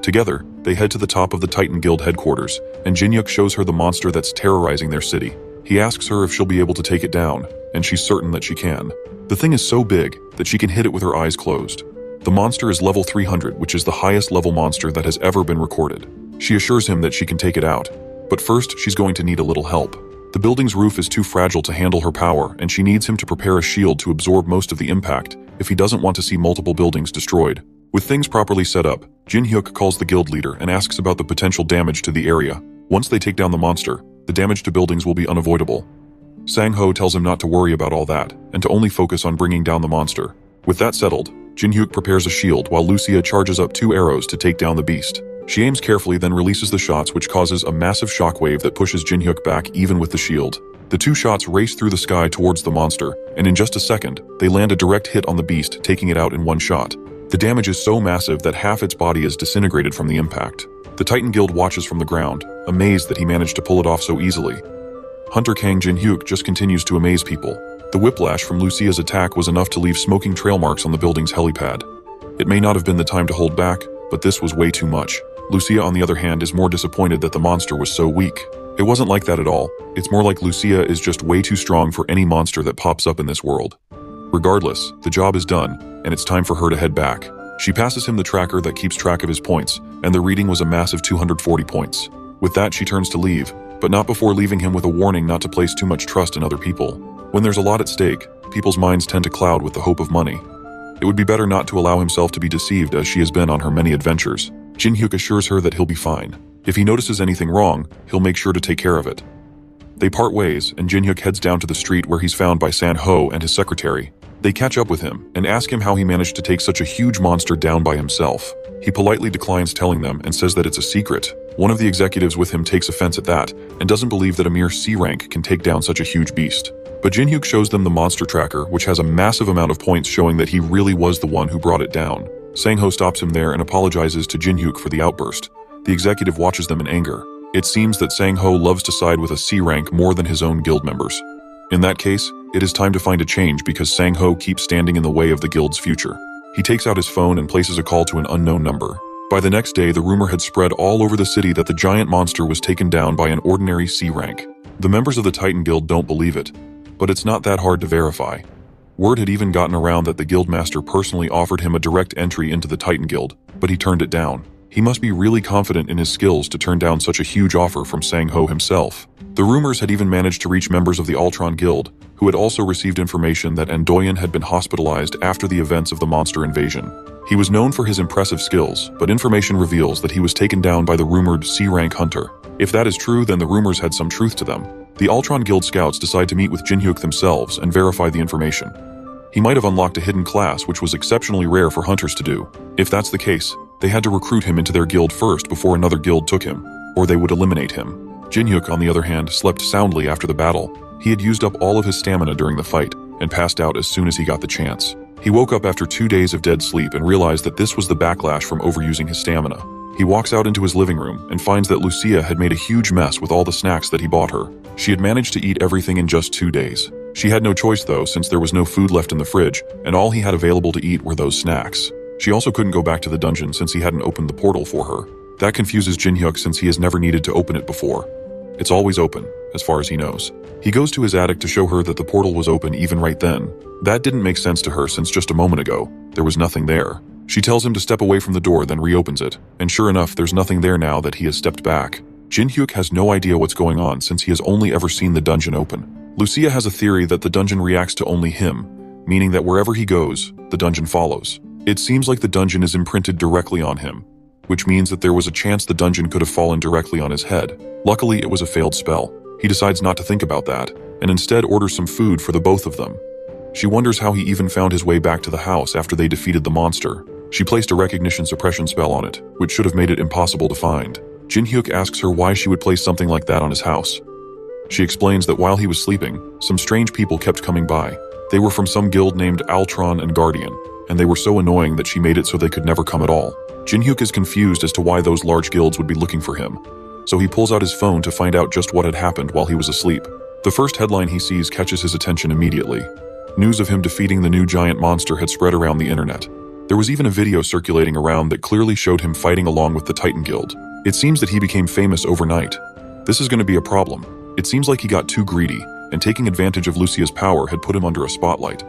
Together, they head to the top of the Titan Guild headquarters, and Jin-hyuk shows her the monster that's terrorizing their city. He asks her if she'll be able to take it down, and she's certain that she can. The thing is so big that she can hit it with her eyes closed. The monster is level 300, which is the highest level monster that has ever been recorded. She assures him that she can take it out, but first she's going to need a little help. The building's roof is too fragile to handle her power, and she needs him to prepare a shield to absorb most of the impact if he doesn't want to see multiple buildings destroyed. With things properly set up, Jin-hyuk calls the guild leader and asks about the potential damage to the area. Once they take down the monster, the damage to buildings will be unavoidable. Sang-ho tells him not to worry about all that, and to only focus on bringing down the monster. With that settled, Jin-hyuk prepares a shield while Lucia charges up 2 arrows to take down the beast. She aims carefully, then releases the shots, which causes a massive shockwave that pushes Jin-hyuk back even with the shield. The 2 shots race through the sky towards the monster, and in just a second, they land a direct hit on the beast, taking it out in one shot. The damage is so massive that half its body is disintegrated from the impact. The Titan Guild watches from the ground, amazed that he managed to pull it off so easily. Hunter Kang Jin-hyuk just continues to amaze people. The whiplash from Lucia's attack was enough to leave smoking trail marks on the building's helipad. It may not have been the time to hold back, but this was way too much. Lucia, on the other hand, is more disappointed that the monster was so weak. It wasn't like that at all. It's more like Lucia is just way too strong for any monster that pops up in this world. Regardless, the job is done, and it's time for her to head back. She passes him the tracker that keeps track of his points, and the reading was a massive 240 points. With that, she turns to leave, but not before leaving him with a warning not to place too much trust in other people. When there's a lot at stake, people's minds tend to cloud with the hope of money. It would be better not to allow himself to be deceived as she has been on her many adventures. Jin-hyuk assures her that he'll be fine. If he notices anything wrong, he'll make sure to take care of it. They part ways, and Jin-hyuk heads down to the street where he's found by Sang-ho and his secretary. They catch up with him and ask him how he managed to take such a huge monster down by himself. He politely declines telling them and says that it's a secret. One of the executives with him takes offense at that and doesn't believe that a mere C rank can take down such a huge beast. But Jin-hyuk shows them the monster tracker, which has a massive amount of points showing that he really was the one who brought it down. Sang-ho stops him there and apologizes to Jin-hyuk for the outburst. The executive watches them in anger. It seems that Sang-ho loves to side with a C rank more than his own guild members. In that case, it is time to find a change because Sang-ho keeps standing in the way of the guild's future. He takes out his phone and places a call to an unknown number. By the next day, the rumor had spread all over the city that the giant monster was taken down by an ordinary C rank. The members of the Titan Guild don't believe it, but it's not that hard to verify. Word had even gotten around that the guildmaster personally offered him a direct entry into the Titan Guild, but he turned it down. He must be really confident in his skills to turn down such a huge offer from Sang-ho himself. The rumors had even managed to reach members of the Ultron Guild, who had also received information that Andoyan had been hospitalized after the events of the monster invasion. He was known for his impressive skills, but information reveals that he was taken down by the rumored C-rank hunter. If that is true, then the rumors had some truth to them. The Ultron Guild scouts decide to meet with Jin-hyuk themselves and verify the information. He might have unlocked a hidden class which was exceptionally rare for hunters to do. If that's the case, They had to recruit him into their guild first before another guild took him, or they would eliminate him. Jin-hyuk, on the other hand, slept soundly after the battle. He had used up all of his stamina during the fight and passed out as soon as he got the chance. He woke up after 2 days of dead sleep and realized that this was the backlash from overusing his stamina. He walks out into his living room and finds that Lucia had made a huge mess with all the snacks that he bought her. She had managed to eat everything in just 2 days. She had no choice though, since there was no food left in the fridge, and all he had available to eat were those snacks. She also couldn't go back to the dungeon since he hadn't opened the portal for her. That confuses Jin-hyuk since he has never needed to open it before. It's always open, as far as he knows. He goes to his attic to show her that the portal was open even right then. That didn't make sense to her since just a moment ago, there was nothing there. She tells him to step away from the door, then reopens it, and sure enough, there's nothing there now that he has stepped back. Jin-hyuk has no idea what's going on since he has only ever seen the dungeon open. Lucia has a theory that the dungeon reacts to only him, meaning that wherever he goes, the dungeon follows. It seems like the dungeon is imprinted directly on him, which means that there was a chance the dungeon could have fallen directly on his head. Luckily, it was a failed spell. He decides not to think about that, and instead orders some food for the both of them. She wonders how he even found his way back to the house after they defeated the monster. She placed a recognition suppression spell on it, which should have made it impossible to find. Jin-hyuk asks her why she would place something like that on his house. She explains that while he was sleeping, some strange people kept coming by. They were from some guild named Altron and Guardian, and they were so annoying that she made it so they could never come at all. Jin-hyuk is confused as to why those large guilds would be looking for him, so he pulls out his phone to find out just what had happened while he was asleep. The first headline he sees catches his attention immediately. News of him defeating the new giant monster had spread around the internet. There was even a video circulating around that clearly showed him fighting along with the Titan Guild. It seems that he became famous overnight. This is going to be a problem. It seems like he got too greedy, and taking advantage of Lucia's power had put him under a spotlight.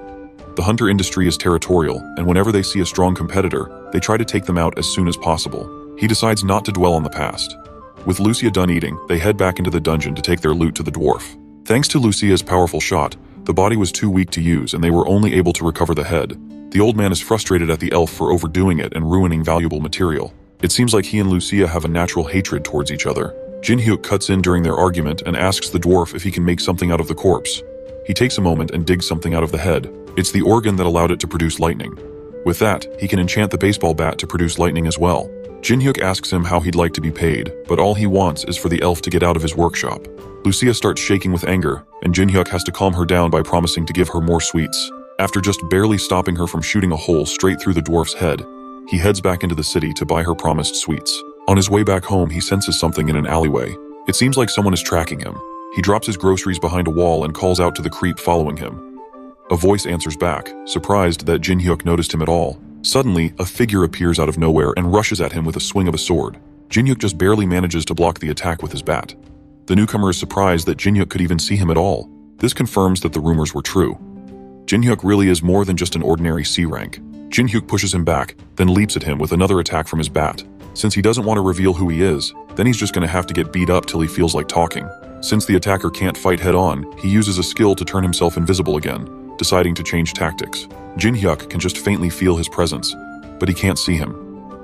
The hunter industry is territorial, and whenever they see a strong competitor, they try to take them out as soon as possible. He decides not to dwell on the past. With Lucia done eating, they head back into the dungeon to take their loot to the dwarf. Thanks to Lucia's powerful shot, the body was too weak to use and they were only able to recover the head. The old man is frustrated at the elf for overdoing it and ruining valuable material. It seems like he and Lucia have a natural hatred towards each other. Jin-hyuk cuts in during their argument and asks the dwarf if he can make something out of the corpse. He takes a moment and digs something out of the head. It's the organ that allowed it to produce lightning. With that, he can enchant the baseball bat to produce lightning as well. Jin-hyuk asks him how he'd like to be paid, but all he wants is for the elf to get out of his workshop. Lucia starts shaking with anger, and Jin-hyuk has to calm her down by promising to give her more sweets. After just barely stopping her from shooting a hole straight through the dwarf's head, he heads back into the city to buy her promised sweets. On his way back home, he senses something in an alleyway. It seems like someone is tracking him. He drops his groceries behind a wall and calls out to the creep following him. A voice answers back, surprised that Jin-hyuk noticed him at all. Suddenly, a figure appears out of nowhere and rushes at him with a swing of a sword. Jin-hyuk just barely manages to block the attack with his bat. The newcomer is surprised that Jin-hyuk could even see him at all. This confirms that the rumors were true. Jin-hyuk really is more than just an ordinary C rank. Jin-hyuk pushes him back, then leaps at him with another attack from his bat. Since he doesn't want to reveal who he is, then he's just going to have to get beat up till he feels like talking. Since the attacker can't fight head-on, he uses a skill to turn himself invisible again, deciding to change tactics. Jin-hyuk can just faintly feel his presence, but he can't see him.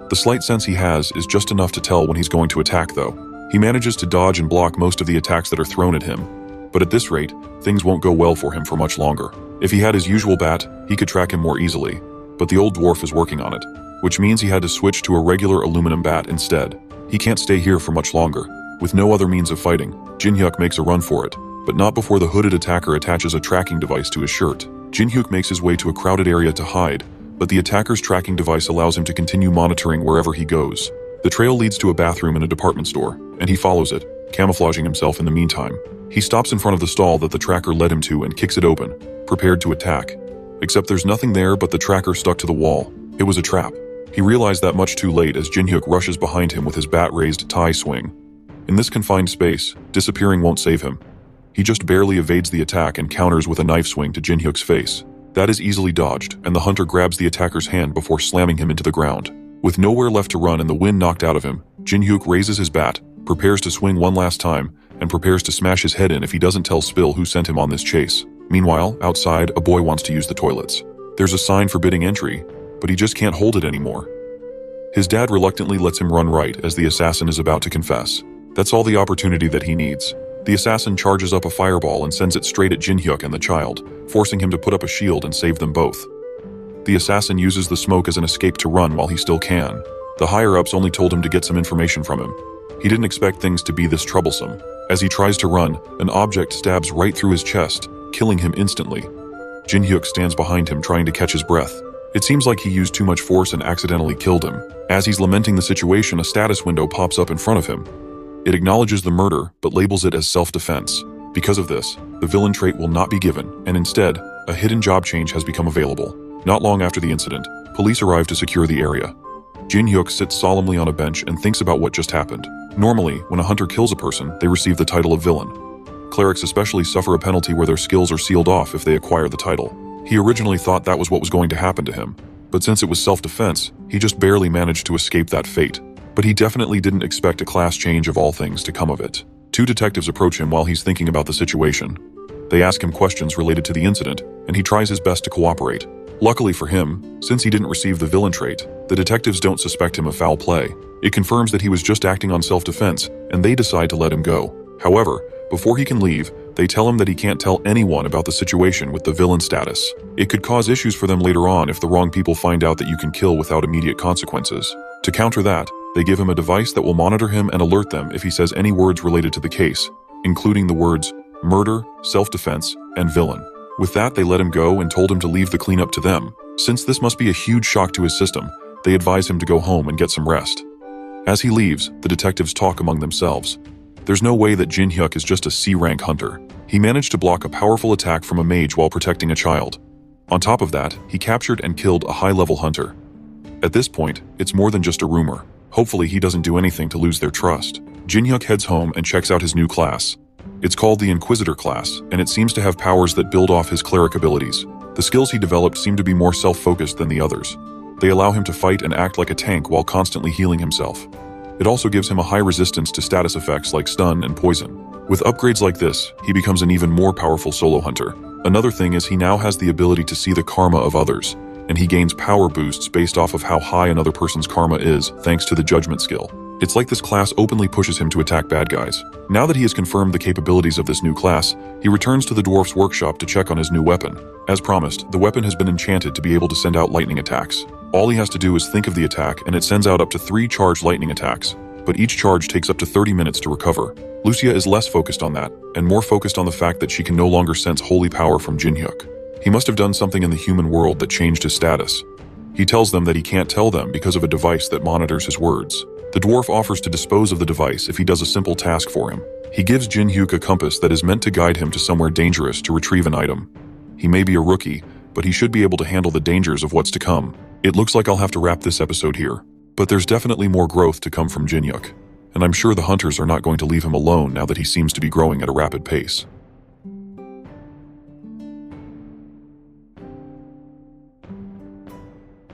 The slight sense he has is just enough to tell when he's going to attack though. He manages to dodge and block most of the attacks that are thrown at him, but at this rate, things won't go well for him for much longer. If he had his usual bat, he could track him more easily, but the old dwarf is working on it, which means he had to switch to a regular aluminum bat instead. He can't stay here for much longer. With no other means of fighting, Jin-hyuk makes a run for it, but not before the hooded attacker attaches a tracking device to his shirt. Jin-hyuk makes his way to a crowded area to hide, but the attacker's tracking device allows him to continue monitoring wherever he goes. The trail leads to a bathroom in a department store, and he follows it, camouflaging himself in the meantime. He stops in front of the stall that the tracker led him to and kicks it open, prepared to attack. Except there's nothing there but the tracker stuck to the wall. It was a trap. He realized that much too late as Jin-hyuk rushes behind him with his bat-raised tie swing. In this confined space, disappearing won't save him. He just barely evades the attack and counters with a knife swing to Jin-hyuk's face. That is easily dodged, and the hunter grabs the attacker's hand before slamming him into the ground. With nowhere left to run and the wind knocked out of him, Jin-hyuk raises his bat, prepares to swing one last time, and prepares to smash his head in if he doesn't tell Spill who sent him on this chase. Meanwhile, outside, a boy wants to use the toilets. There's a sign forbidding entry, but he just can't hold it anymore. His dad reluctantly lets him run right as the assassin is about to confess. That's all the opportunity that he needs. The assassin charges up a fireball and sends it straight at Jin-hyuk and the child, forcing him to put up a shield and save them both. The assassin uses the smoke as an escape to run while he still can. The higher-ups only told him to get some information from him. He didn't expect things to be this troublesome. As he tries to run, an object stabs right through his chest, killing him instantly. Jin-hyuk stands behind him trying to catch his breath. It seems like he used too much force and accidentally killed him. As he's lamenting the situation, a status window pops up in front of him. It acknowledges the murder, but labels it as self-defense. Because of this, the villain trait will not be given, and instead, a hidden job change has become available. Not long after the incident, police arrive to secure the area. Jin-hyuk sits solemnly on a bench and thinks about what just happened. Normally, when a hunter kills a person, they receive the title of villain. Clerics especially suffer a penalty where their skills are sealed off if they acquire the title. He originally thought that was what was going to happen to him, but since it was self-defense, he just barely managed to escape that fate. But he definitely didn't expect a class change of all things to come of it. Two detectives approach him while he's thinking about the situation. They ask him questions related to the incident, and he tries his best to cooperate. Luckily for him, since he didn't receive the villain trait, the detectives don't suspect him of foul play. It confirms that he was just acting on self-defense, and they decide to let him go. However, before he can leave, they tell him that he can't tell anyone about the situation with the villain status. It could cause issues for them later on if the wrong people find out that you can kill without immediate consequences. To counter that, they give him a device that will monitor him and alert them if he says any words related to the case, including the words murder, self-defense, and villain. With that, they let him go and told him to leave the cleanup to them. Since this must be a huge shock to his system, they advise him to go home and get some rest. As he leaves, the detectives talk among themselves. There's no way that Jin-hyuk is just a C-rank hunter. He managed to block a powerful attack from a mage while protecting a child. On top of that, he captured and killed a high-level hunter. At this point, it's more than just a rumor. Hopefully he doesn't do anything to lose their trust. Jin-hyuk heads home and checks out his new class. It's called the Inquisitor class, and it seems to have powers that build off his cleric abilities. The skills he developed seem to be more self-focused than the others. They allow him to fight and act like a tank while constantly healing himself. It also gives him a high resistance to status effects like stun and poison. With upgrades like this, he becomes an even more powerful solo hunter. Another thing is he now has the ability to see the karma of others, and he gains power boosts based off of how high another person's karma is thanks to the judgment skill. It's like this class openly pushes him to attack bad guys. Now that he has confirmed the capabilities of this new class, he returns to the dwarf's workshop to check on his new weapon. As promised, the weapon has been enchanted to be able to send out lightning attacks. All he has to do is think of the attack, and it sends out up to 3 charged lightning attacks, but each charge takes up to 30 minutes to recover. Lucia is less focused on that, and more focused on the fact that she can no longer sense holy power from Jin-hyuk. He must have done something in the human world that changed his status. He tells them that he can't tell them because of a device that monitors his words. The dwarf offers to dispose of the device if he does a simple task for him. He gives Jin-hyuk a compass that is meant to guide him to somewhere dangerous to retrieve an item. He may be a rookie, but he should be able to handle the dangers of what's to come. It looks like I'll have to wrap this episode here, but there's definitely more growth to come from Jin-hyuk, and I'm sure the hunters are not going to leave him alone now that he seems to be growing at a rapid pace.